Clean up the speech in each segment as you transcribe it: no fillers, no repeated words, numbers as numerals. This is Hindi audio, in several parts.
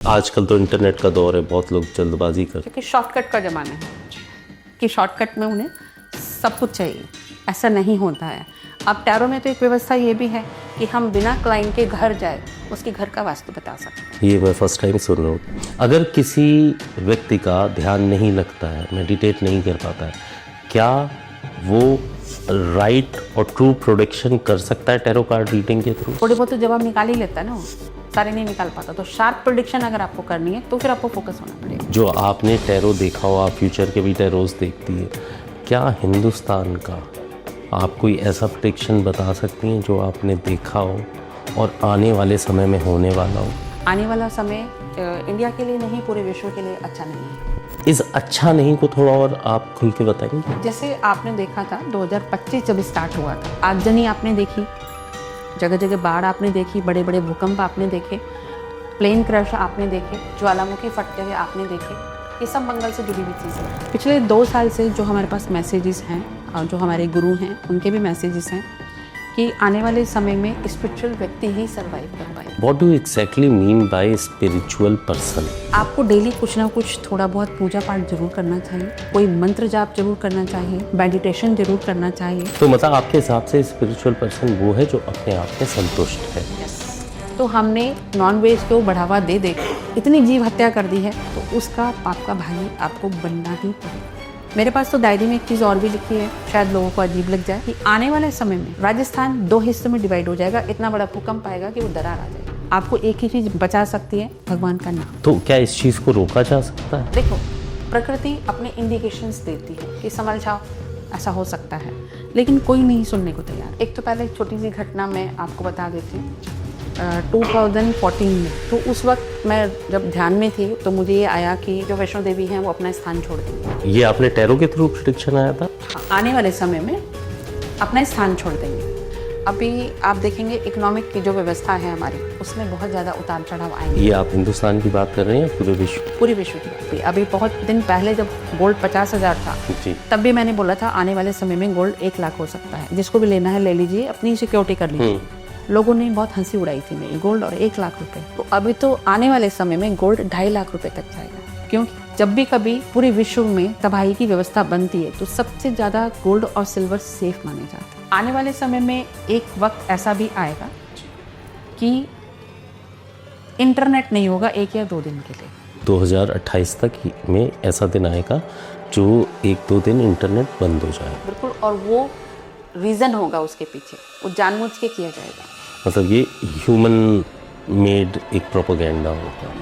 आजकल तो इंटरनेट का दौर है, बहुत लोग जल्दबाजी करते हैं। क्योंकि शॉर्टकट का ज़माना है कि शॉर्टकट में उन्हें सब कुछ चाहिए। ऐसा नहीं होता है। अब टैरो में तो एक व्यवस्था ये भी है कि हम बिना क्लाइंट के घर जाए उसके घर का वास्तु बता सकते हैं। ये मैं फर्स्ट टाइम सुन रहा हूँ। अगर किसी व्यक्ति का ध्यान नहीं लगता है, मेडिटेट नहीं कर पाता है, क्या वो राइट और ट्रू प्रोडिक्शन कर सकता है टैरो कार्ड रीडिंग के थ्रू? थोड़े बहुत तो जवाब निकाल ही लेता है ना, वो सारे नहीं निकाल पाता। तो शार्प प्रोडिक्शन अगर आपको करनी है तो फिर आपको फोकस होना पड़ेगा। जो आपने टैरो देखा हो, आप फ्यूचर के भी टैरोस देखती है, क्या हिंदुस्तान का आप कोई ऐसा प्रेडिक्शन बता सकती हैं जो आपने देखा हो और आने वाले समय में होने वाला हो? आने वाला समय इंडिया के लिए नहीं, पूरे विश्व के लिए अच्छा नहीं है। इस अच्छा नहीं को थोड़ा और आप खुल के बताएंगे? जैसे आपने देखा था 2025 जब स्टार्ट हुआ था, आगजनी आपने देखी, जगह जगह बाढ़ आपने देखी, बड़े बड़े भूकंप आपने देखे, प्लेन क्रैश आपने देखे, ज्वालामुखी फटते हुए आपने देखे। ये सब मंगल से जुड़ी हुई चीज़ें। पिछले 2 साल से जो हमारे पास मैसेजेस हैं और जो हमारे गुरु हैं उनके भी मैसेजेस हैं कि आने वाले समय में स्पिरिचुअल व्यक्ति ही सर्वाइव कर पाए। What do you exactly mean by spiritual person? आपको डेली कुछ ना कुछ थोड़ा बहुत पूजा पाठ जरूर करना चाहिए, कोई मंत्र जाप जरूर करना चाहिए, मेडिटेशन जरूर करना चाहिए। तो मतलब आपके हिसाब से स्पिरिचुअल पर्सन वो है जो अपने आप में संतुष्ट है। तो हमने नॉनवेज को बढ़ावा दे दे इतनी जीव हत्या कर दी है, तो उसका पाप का भागी आपको बनना ही पड़ेगा। मेरे पास तो डायरी में एक चीज़ और भी लिखी है, शायद लोगों को अजीब लग जाए, कि आने वाले समय में राजस्थान 2 हिस्सों में डिवाइड हो जाएगा। इतना बड़ा भूकंप आएगा कि वो दरार आ जाएगी। आपको एक ही चीज़ बचा सकती है, भगवान का नाम। तो क्या इस चीज़ को रोका जा सकता है? देखो, प्रकृति अपने इंडिकेशंस देती है कि संभल जाओ, ऐसा हो सकता है, लेकिन कोई नहीं सुनने को तैयार। एक तो पहले एक छोटी सी घटना मैं आपको बता देती हूँ। 2014 में, तो उस वक्त मैं जब ध्यान में थी तो मुझे ये आया कि जो वैष्णो देवी हैं वो अपना स्थान छोड़ देंगे। ये आपने टैरो के थ्रू प्रेडिक्शन आया था? आने वाले समय में अपना स्थान छोड़ देंगे। अभी आप देखेंगे इकोनॉमिक की जो व्यवस्था है हमारी, उसमें बहुत ज़्यादा उतार चढ़ाव आएंगे। ये आप हिंदुस्तान की बात कर रहे हैं पूरे विश्व? पूरे विश्व की बात है। अभी बहुत दिन पहले जब गोल्ड 50,000 था जी, तब भी मैंने बोला था आने वाले समय में गोल्ड 1 लाख हो सकता है, जिसको भी लेना है ले लीजिए, अपनी सिक्योरिटी कर लीजिए। लोगों ने बहुत हंसी उड़ाई थी मेरी, गोल्ड और 1 लाख रुपए। तो अभी तो आने वाले समय में गोल्ड 2.5 लाख रुपए तक जाएगा, क्योंकि जब भी कभी पूरे विश्व में तबाही की व्यवस्था बनती है तो सबसे ज़्यादा गोल्ड और सिल्वर सेफ माने जाते हैं। आने वाले समय में एक वक्त ऐसा भी आएगा कि इंटरनेट नहीं होगा 1 या 2 दिन के लिए। 2028 तक में ऐसा दिन आएगा जो 1-2 दिन इंटरनेट बंद हो जाए। बिल्कुल, और वो रीज़न होगा उसके पीछे, वो जानबूझ के किया जाएगा। मतलब ये ह्यूमन मेड एक प्रोपेगेंडा होगा।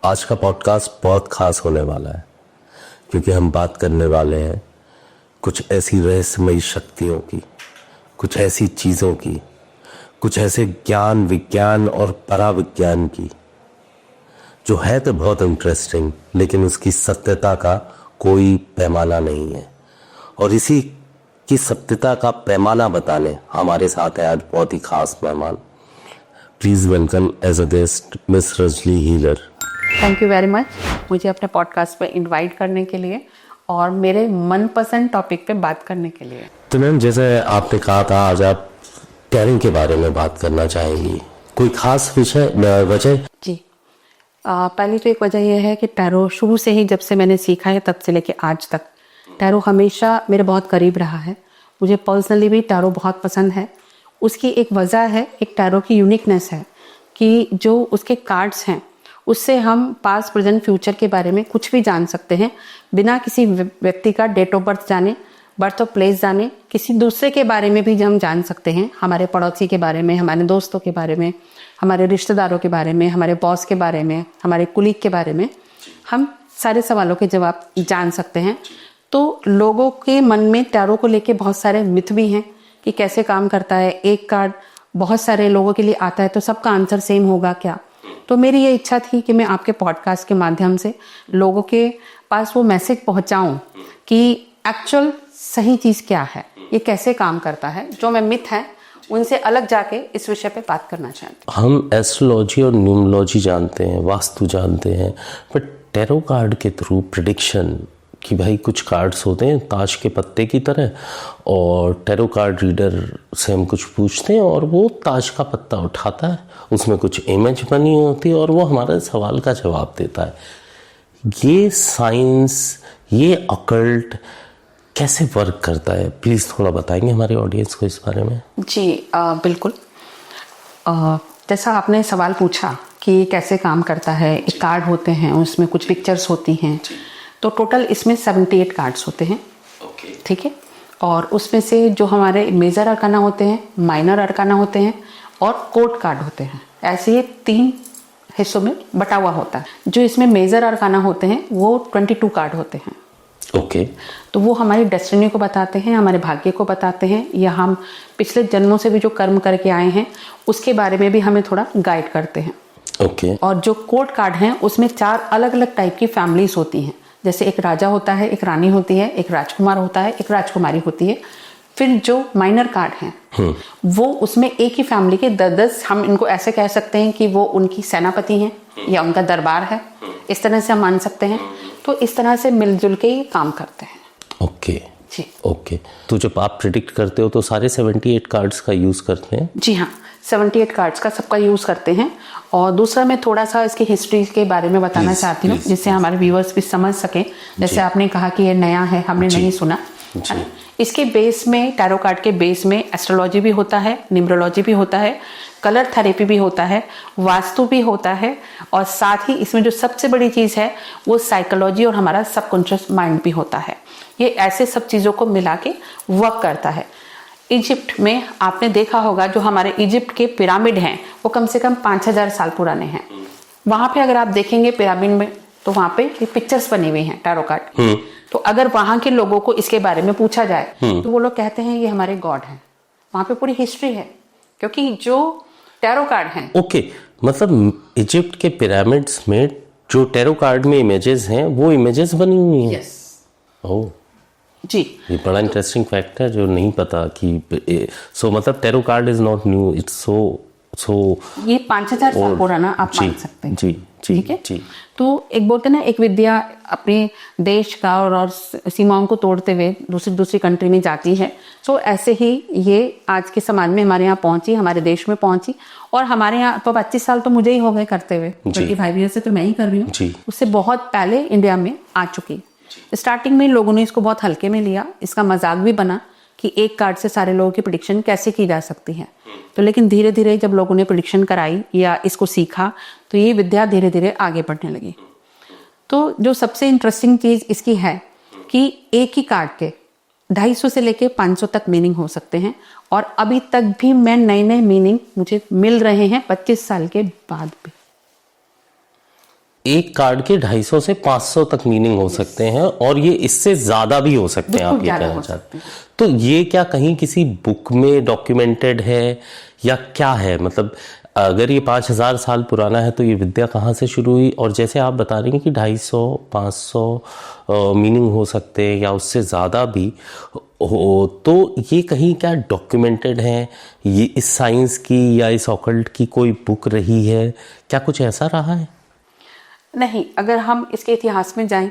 आज का पॉडकास्ट बहुत खास होने वाला है, क्योंकि हम बात करने वाले हैं कुछ ऐसी रहस्यमयी शक्तियों की, कुछ ऐसी चीज़ों की, कुछ ऐसे ज्ञान, विज्ञान और पराविज्ञान की, जो है तो बहुत इंटरेस्टिंग, लेकिन उसकी सत्यता का कोई पैमाना नहीं है। और इसी की सत्यता का पैमाना बताने हमारे साथ है आज बहुत ही खास मेहमान। Please welcome as a guest miss Rajni healer. Thank you very much मुझे अपने पॉडकास्ट पे इनवाइट करने के लिए और मेरे मनपसंद टॉपिक पे बात करने के लिए। तो मैम, जैसे आपने कहा था आज आप टैरो के बारे में बात करना चाहेंगी, कोई खास वजह? जी, पहली तो एक वजह यह है कि टैरो शुरू से ही, जब से मैंने सीखा है तब से लेके आज तक, टैरो हमेशा मेरे बहुत करीब रहा है। मुझे पर्सनली भी टैरो बहुत पसंद है। उसकी एक वजह है, एक टैरो की यूनिकनेस है कि जो उसके कार्ड्स हैं उससे हम पास्ट, प्रेजेंट, फ्यूचर के बारे में कुछ भी जान सकते हैं, बिना किसी व्यक्ति का डेट ऑफ बर्थ जाने, बर्थ ऑफ प्लेस जाने। किसी दूसरे के बारे में भी हम जान सकते हैं, हमारे पड़ोसी के बारे में, हमारे दोस्तों के बारे में, हमारे रिश्तेदारों के बारे में, हमारे बॉस के बारे में, हमारे कुलीग के बारे में। हम सारे सवालों के जवाब जान सकते हैं। तो लोगों के मन में टैरो को लेके बहुत सारे मिथ भी हैं कि कैसे काम करता है, एक कार्ड बहुत सारे लोगों के लिए आता है तो सबका आंसर सेम होगा क्या। तो मेरी ये इच्छा थी कि मैं आपके पॉडकास्ट के माध्यम से लोगों के पास वो मैसेज पहुंचाऊं कि एक्चुअल सही चीज़ क्या है, ये कैसे काम करता है। जो मैं मिथ है उनसे अलग जाके इस विषय पे बात करना चाहती हूँ। हम एस्ट्रोलॉजी और न्यूमरोलॉजी जानते हैं, वास्तु जानते हैं, बट टैरो कार्ड के थ्रू प्रेडिक्शन कि भाई कुछ कार्ड्स होते हैं ताश के पत्ते की तरह, और टैरो कार्ड रीडर से हम कुछ पूछते हैं और वो ताश का पत्ता उठाता है उसमें कुछ इमेज बनी होती है और वो हमारे सवाल का जवाब देता है। ये साइंस, ये अकल्ट कैसे वर्क करता है, प्लीज़ थोड़ा बताएंगे हमारे ऑडियंस को इस बारे में? जी बिल्कुल। जैसा आपने सवाल पूछा कि कैसे काम करता है, एक कार्ड होते हैं, उसमें कुछ पिक्चर्स होती हैं, तो टोटल इसमें 78 कार्ड्स होते हैं। ठीक है। और उसमें से जो हमारे मेजर अरकाना होते हैं, माइनर अरकाना होते हैं और कोर्ट कार्ड होते हैं, ऐसे ये 3 हिस्सों में बटा हुआ होता है। जो इसमें मेजर अरकाना होते हैं वो 22 कार्ड होते हैं। ओके। तो वो हमारी डेस्टिनी को बताते हैं, हमारे भाग्य को बताते हैं, या हम पिछले जन्मों से भी जो कर्म करके आए हैं उसके बारे में भी हमें थोड़ा गाइड करते हैं। ओके। और जो कोर्ट कार्ड हैं उसमें 4 अलग अलग टाइप की फैमिलीज होती हैं। जैसे एक राजा होता है, एक रानी होती है, एक राजकुमार होता है, एक राजकुमारी होती है। फिर जो माइनर कार्ड हैं वो उसमें एक ही फैमिली के 10-10, हम इनको ऐसे कह सकते हैं कि वो उनकी सेनापति हैं या उनका दरबार है, इस तरह से हम मान सकते हैं। तो इस तरह से मिलजुल के ये काम करते हैं। ओके जी। ओके। तो जब आप प्रिडिक्ट करते हो तो सारे 78 कार्ड्स का यूज करते हैं? जी हाँ, 78 कार्ड्स का सबका यूज करते हैं। और दूसरा मैं थोड़ा सा इसकी हिस्ट्री के बारे में बताना चाहती हूँ, जिससे हमारे व्यूअर्स भी समझ सकें। जैसे आपने कहा कि ये नया है, हमने नहीं सुना। इसके बेस में, टैरो कार्ड के बेस में एस्ट्रोलॉजी भी होता है, न्यूमरोलॉजी भी होता है, कलर थेरेपी भी होता है, वास्तु भी होता है, और साथ ही इसमें जो सबसे बड़ी चीज़ है वो साइकोलॉजी और हमारा सबकॉन्शियस माइंड भी होता है। ये ऐसे सब चीज़ों को मिला के वर्क करता है। इजिप्ट में आपने देखा होगा जो हमारे इजिप्ट के पिरामिड हैं वो कम से कम 5000 साल पुराने हैं। वहाँ पे अगर आप देखेंगे पिरामिड में तो वहाँ पे पिक्चर्स बनी हुई हैं टैरो कार्ड। तो अगर वहाँ के लोगों को इसके बारे में पूछा जाए तो वो लोग कहते हैं ये हमारे गॉड हैं। वहाँ पे पूरी हिस्ट्री है, क्योंकि जो टैरो कार्ड हैं। ओके, मतलब इजिप्ट के पिरामिड्स में जो टैरो कार्ड में इमेजेस हैं वो इमेजेस बनी हुई हैं। यस। ओह जी, ये बड़ा इंटरेस्टिंग फैक्ट है जो नहीं पता कि सो मतलब tarot card is not new, it's so ये 5000 साल पुराना आप मान सकते हैं। जी जी ठीक है। जी। तो एक बोलते हैं ना, एक विद्या अपने देश का और सीमाओं को तोड़ते हुए दूसरी कंट्री में जाती है। तो ऐसे ही ये आज के समाज में हमारे यहाँ पहुंची, हमारे देश में पहुंची। और हमारे यहाँ तो 25 साल तो मुझे ही हो गए करते हुए, 25 ईयर से तो मैं ही कर रही हूँ। उससे बहुत पहले इंडिया में आ चुकी। स्टार्टिंग में लोगों ने इसको बहुत हल्के में लिया, इसका मजाक भी बना कि एक कार्ड से सारे लोगों की प्रेडिक्शन कैसे की जा सकती है। तो लेकिन धीरे धीरे जब लोगों ने प्रेडिक्शन कराई या इसको सीखा तो ये विद्या धीरे धीरे आगे बढ़ने लगी। तो जो सबसे इंटरेस्टिंग चीज़ इसकी है कि एक ही कार्ड के 250 से लेके 500 तक मीनिंग हो सकते हैं। और अभी तक भी मैं नए नए मीनिंग मुझे मिल रहे हैं 25 साल के बाद भी। एक कार्ड के 250 से 500 तक मीनिंग हो सकते हैं और ये इससे ज्यादा भी हो सकते हैं, आप ये कहना चाहते हैं। तो ये क्या कहीं किसी बुक में डॉक्यूमेंटेड है या क्या है? मतलब अगर ये 5000 साल पुराना है तो ये विद्या कहाँ से शुरू हुई? और जैसे आप बता रही हैं कि 250 500 मीनिंग हो सकते हैं या उससे ज़्यादा भी हो, तो ये कहीं क्या डॉक्यूमेंटेड है? ये इस साइंस की या इस ऑकल्ट की कोई बुक रही है? क्या कुछ ऐसा रहा है? नहीं, अगर हम इसके इतिहास में जाएं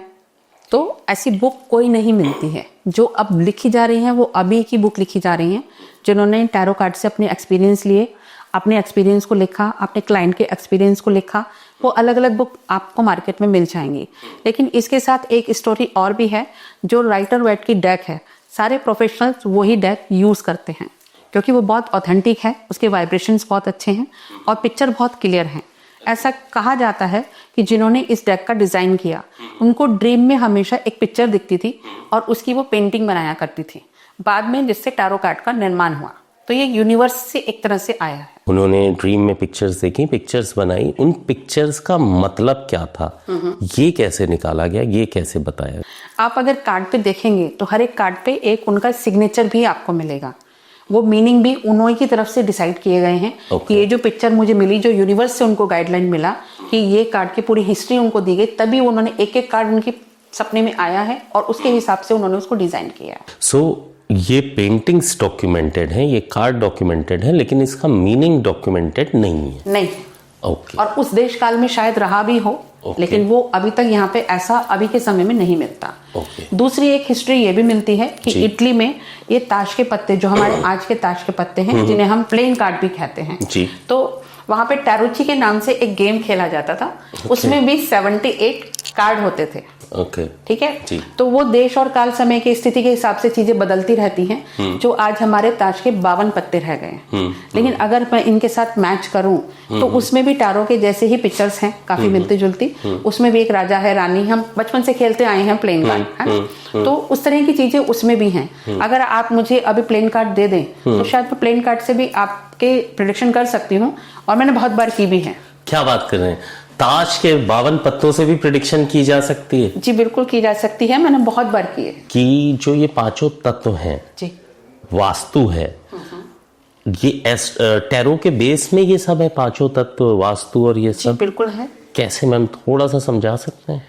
तो ऐसी बुक कोई नहीं मिलती है। जो अब लिखी जा रही हैं वो अभी की बुक लिखी जा रही हैं, जिन्होंने टैरो कार्ड से अपने एक्सपीरियंस लिए, अपने एक्सपीरियंस को लिखा, अपने क्लाइंट के एक्सपीरियंस को लिखा। वो अलग अलग बुक आपको मार्केट में मिल जाएंगी। लेकिन इसके साथ एक स्टोरी और भी है। जो राइटर वेट की डेक है, सारे प्रोफेशनल्स वही डेक यूज़ करते हैं क्योंकि वो बहुत ऑथेंटिक है, उसके वाइब्रेशंस बहुत अच्छे हैं और पिक्चर बहुत क्लियर हैं। ऐसा कहा जाता है कि जिन्होंने इस डेक का डिज़ाइन किया उनको ड्रीम में हमेशा एक पिक्चर दिखती थी और उसकी वो पेंटिंग बनाया करती थी, बाद में जिससे टैरो कार्ड का निर्माण हुआ। तो ये यूनिवर्स से एक तरह से आया है। उन्होंने ड्रीम में पिक्चर्स देखी, पिक्चर्स बनाई, उन पिक्चर्स का मतलब क्या था, ये कैसे निकाला गया, ये कैसे बताया? आप अगर कार्ड पे देखेंगे तो हर एक कार्ड पे एक उनका सिग्नेचर भी आपको मिलेगा। वो मीनिंग भी उन्होंने की तरफ से डिसाइड किए गए हैं कि ये जो पिक्चर मुझे मिली, जो यूनिवर्स से उनको गाइडलाइन मिला कि ये कार्ड की पूरी हिस्ट्री उनको दी गई, तभी उन्होंने एक एक कार्ड उनकी सपने में आया है और उसके हिसाब से उन्होंने उसको डिजाइन किया है। सो ये पेंटिंग्स डॉक्यूमेंटेड है, ये कार्ड डॉक्यूमेंटेड है, लेकिन इसका मीनिंग डॉक्यूमेंटेड नहीं है। नहीं। ओके। और उस देश काल में शायद रहा भी हो, लेकिन वो अभी तक यहाँ पे ऐसा अभी के समय में नहीं मिलता। दूसरी एक हिस्ट्री ये भी मिलती है कि इटली में ये ताश के पत्ते, जो हमारे आज के ताश के पत्ते हैं, जिन्हें हम प्लेइंग कार्ड भी कहते हैं, तो वहां पे टैरोची के नाम से एक गेम खेला जाता था। उसमें भी 78 कार्ड होते थे। ओके, ठीक है। तो वो देश और काल समय की स्थिति के हिसाब से चीजें बदलती रहती हैं। जो आज हमारे ताश के 52 पत्ते रह गए हैं, लेकिन अगर मैं इनके साथ मैच करूं तो उसमें भी टैरो के जैसे ही पिक्चर्स हैं, काफी मिलती जुलती। उसमें भी एक राजा है, रानी, हम बचपन से खेलते आए हैं, प्लेइंग कार्ड है, तो उस तरह की चीजें उसमें भी हैं। अगर आप मुझे अभी प्लेइंग कार्ड दे दें तो शायद मैं प्लेइंग कार्ड से भी आपके प्रेडिक्शन कर सकती हूँ, और मैंने बहुत बार की भी है। क्या बात कर रहे हैं, ताश के 52 पत्तों से भी प्रिडिक्शन की जा सकती है? जी बिल्कुल की जा सकती है, मैंने बहुत बार की है। कि जो ये पांचों तत्व हैं जी, वास्तु है, ये टैरो के बेस में ये सब है, पांचों तत्व, वास्तु और ये सब? बिल्कुल है। कैसे मैम, थोड़ा सा समझा सकते हैं?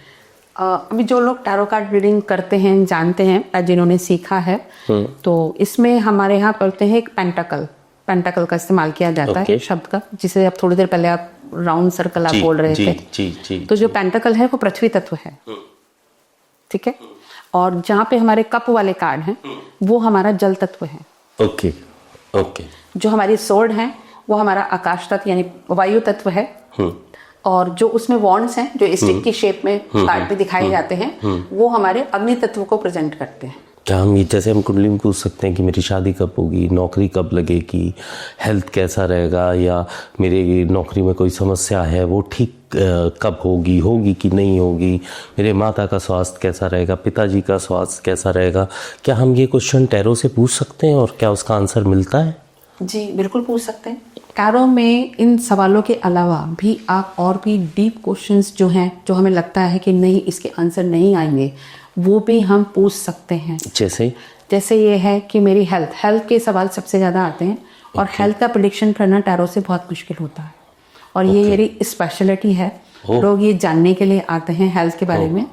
अभी जो लोग टैरो कार्ड रीडिंग करते हैं, जानते हैं, जिन्होंने सीखा है, तो इसमें हमारे यहाँ पढ़ते हैं एक पेंटाकल का इस्तेमाल किया जाता है शब्द का, जिसे अब थोड़ी देर पहले आप राउंड सर्कल आप बोल रहे थे। तो जो पेंटाकल है वो पृथ्वी तत्व है, ठीक है। और जहाँ पे हमारे कप वाले कार्ड हैं वो हमारा जल तत्व है। Okay okay. जो हमारी सोर्ड है वो हमारा आकाश तत्व यानी वायु तत्व है। और जो उसमें वॉन्ड्स हैं, जो स्टिक की शेप में कार्ड पे दिखाए जाते हैं, वो हमारे अग्नि तत्व को प्रेजेंट करते हैं। क्या हम ये, जैसे हम कुंडली में पूछ सकते हैं कि मेरी शादी कब होगी, नौकरी कब लगेगी, हेल्थ कैसा रहेगा, या मेरी नौकरी में कोई समस्या है वो ठीक कब होगी कि नहीं होगी, मेरे माता का स्वास्थ्य कैसा रहेगा, पिताजी का स्वास्थ्य कैसा रहेगा, क्या हम ये क्वेश्चन टैरो से पूछ सकते हैं और क्या उसका आंसर मिलता है? जी बिल्कुल पूछ सकते हैं। टैरो में इन सवालों के अलावा भी आप और भी डीप क्वेश्चंस जो हैं, जो हमें लगता है कि नहीं इसके आंसर नहीं आएंगे, वो भी हम पूछ सकते हैं। जैसे ये है कि मेरी हेल्थ के सवाल सबसे ज़्यादा आते हैं, और हेल्थ का प्रेडिक्शन करना टैरो से बहुत मुश्किल होता है, और ये मेरी स्पेशलिटी है। लोग ये जानने के लिए आते हैं हेल्थ के बारे में,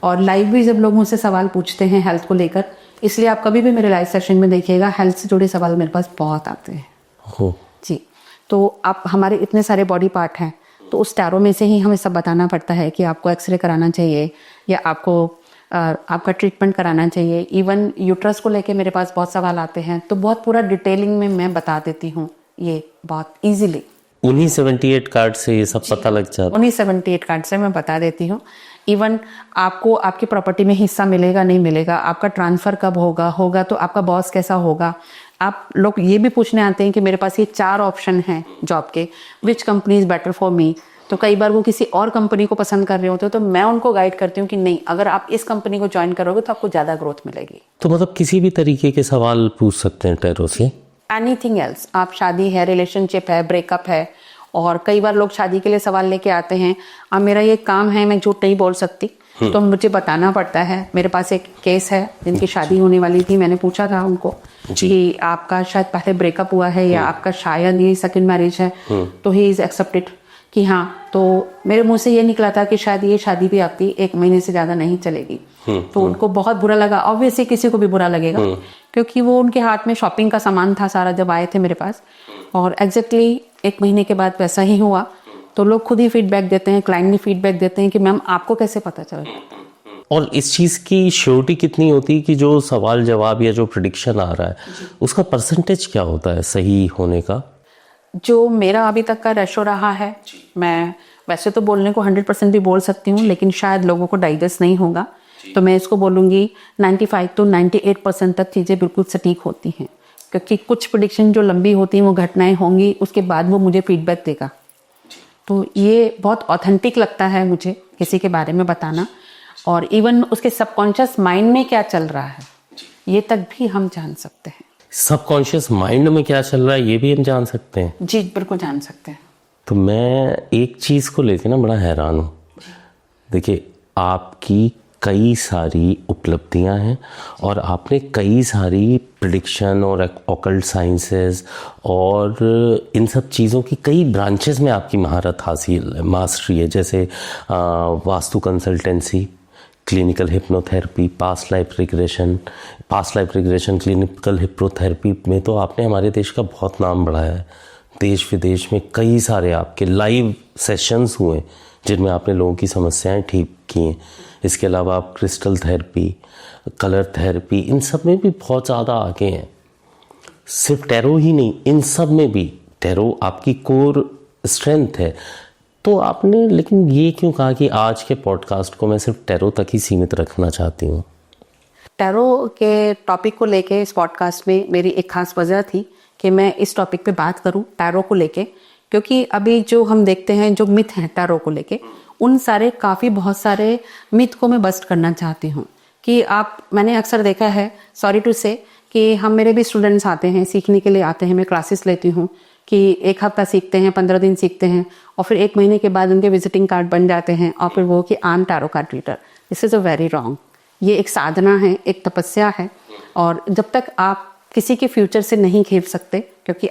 और लाइव भी जब लोग मुझसे सवाल पूछते हैं हेल्थ को लेकर, इसलिए आप कभी भी मेरे लाइव सेशन में देखिएगा, हेल्थ से जुड़े सवाल मेरे पास बहुत आते हैं। जी, तो आप, हमारे इतने सारे बॉडी पार्ट हैं, तो उस टैरो में से ही हमें सब बताना पड़ता है कि आपको एक्सरे कराना चाहिए या आपको आपका ट्रीटमेंट कराना चाहिए। इवन यूट्रस को लेके मेरे पास बहुत सवाल आते हैं, तो बहुत पूरा डिटेलिंग में मैं बता देती हूँ ये बहुत इजीली। उन्हीं 78 कार्ड से ये सब पता लग जाता है? उन्हीं 78 कार्ड से मैं बता देती हूँ। इवन आपको आपकी प्रॉपर्टी में हिस्सा मिलेगा नहीं मिलेगा, आपका ट्रांसफर कब होगा तो आपका बॉस कैसा होगा। आप लोग ये भी पूछने आते हैं कि मेरे पास ये 4 ऑप्शन हैं जॉब के, which company is better for me. तो कई बार वो किसी और कंपनी को पसंद कर रहे होते हैं, तो मैं उनको गाइड करती हूँ कि नहीं, अगर आप इस कंपनी को ज्वाइन करोगे तो आपको ज़्यादा ग्रोथ मिलेगी। तो मतलब किसी भी तरीके के सवाल पूछ सकते हैं टैरो से? एनीथिंग एल्स, आप शादी है, रिलेशनशिप है, ब्रेकअप है, और कई बार लोग शादी के लिए सवाल लेके आते हैं, अब मेरा ये काम है, मैं झूठ नहीं बोल सकती, तो मुझे बताना पड़ता है। मेरे पास एक केस है जिनकी शादी होने वाली थी, मैंने पूछा था उनको कि आपका शायद पहले ब्रेकअप हुआ है या आपका शायद ये सेकंड मैरिज है, तो ही इज एक्सेप्टेड कि हाँ। तो मेरे मुंह से ये निकला था कि शायद ये शादी भी आपकी 1 महीने से ज़्यादा नहीं चलेगी। तो उनको बहुत बुरा लगा, ऑब्वियसली किसी को भी बुरा लगेगा, क्योंकि वो उनके हाथ में शॉपिंग का सामान था सारा जब आए थे मेरे पास, और एग्जैक्टली 1 महीने के बाद वैसा ही हुआ। तो लोग खुद ही फीडबैक देते हैं, क्लाइंट भी फीडबैक देते हैं कि मैम आपको कैसे पता चला। और इस चीज़ की श्योरिटी कितनी होती है कि जो सवाल जवाब या जो प्रेडिक्शन आ रहा है उसका परसेंटेज क्या होता है सही होने का? जो मेरा अभी तक का रेशो रहा है, मैं वैसे तो बोलने को 100% भी बोल सकती हूँ, लेकिन शायद लोगों को डाइजेस्ट नहीं होगा, तो मैं इसको बोलूँगी 95 to 98% तक चीज़ें बिल्कुल सटीक होती हैं। क्योंकि कुछ प्रेडिक्शन जो लंबी होती हैं, वो घटनाएं होंगी, उसके बाद वो मुझे फीडबैक देगा। तो ये बहुत ऑथेंटिक लगता है मुझे किसी के बारे में बताना, और इवन उसके सबकॉन्शियस माइंड में क्या चल रहा है ये तक भी हम जान सकते हैं। सबकॉन्शियस माइंड में क्या चल रहा है ये भी हम जान सकते हैं? जी बिल्कुल जान सकते हैं। तो मैं एक चीज़ को लेके ना बड़ा हैरान हूँ। देखिए, आपकी कई सारी उपलब्धियां हैं और आपने कई सारी प्रेडिक्शन और ऑकल्ट साइंसेस और इन सब चीज़ों की कई ब्रांचेस में आपकी महारत हासिल मास्टरी है, जैसे vastu consultancy, clinical hypnotherapy, past life regression, clinical hypnotherapy में तो आपने हमारे देश का बहुत नाम बढ़ाया है। देश विदेश में कई सारे आपके लाइव सेशंस हुए जिनमें आपने लोगों की समस्याएं ठीक की हैं। इसके अलावा आप क्रिस्टल थेरेपी, कलर थेरेपी, इन सब में भी बहुत ज़्यादा आगे हैं। सिर्फ टैरो ही नहीं, इन सब में भी टैरो आपकी कोर स्ट्रेंथ है। तो आपने लेकिन ये क्यों कहा कि आज के पॉडकास्ट को मैं सिर्फ टैरो तक ही सीमित रखना चाहती हूँ? टैरो के टॉपिक को लेके इस पॉडकास्ट में मेरी एक खास वजह थी कि मैं इस टॉपिक पे बात करूं टैरो को लेके, क्योंकि अभी जो हम देखते हैं जो मिथ हैं टैरो को लेके, उन सारे बहुत सारे मिथ को मैं बस्ट करना चाहती हूँ। कि मैंने अक्सर देखा है, सॉरी टू से, कि मेरे भी स्टूडेंट्स आते हैं, सीखने के लिए आते हैं, मैं क्लासेस लेती हूँ कि 1 हफ्ता सीखते हैं, 15 दिन सीखते हैं और फिर 1 महीने के बाद उनके विजिटिंग कार्ड बन जाते हैं और फिर वो कि I am tarot card reader. This is a very wrong. ये एक साधना है, एक तपस्या है, और जब तक आप किसी के फ्यूचर से नहीं खेल सकते, क्योंकि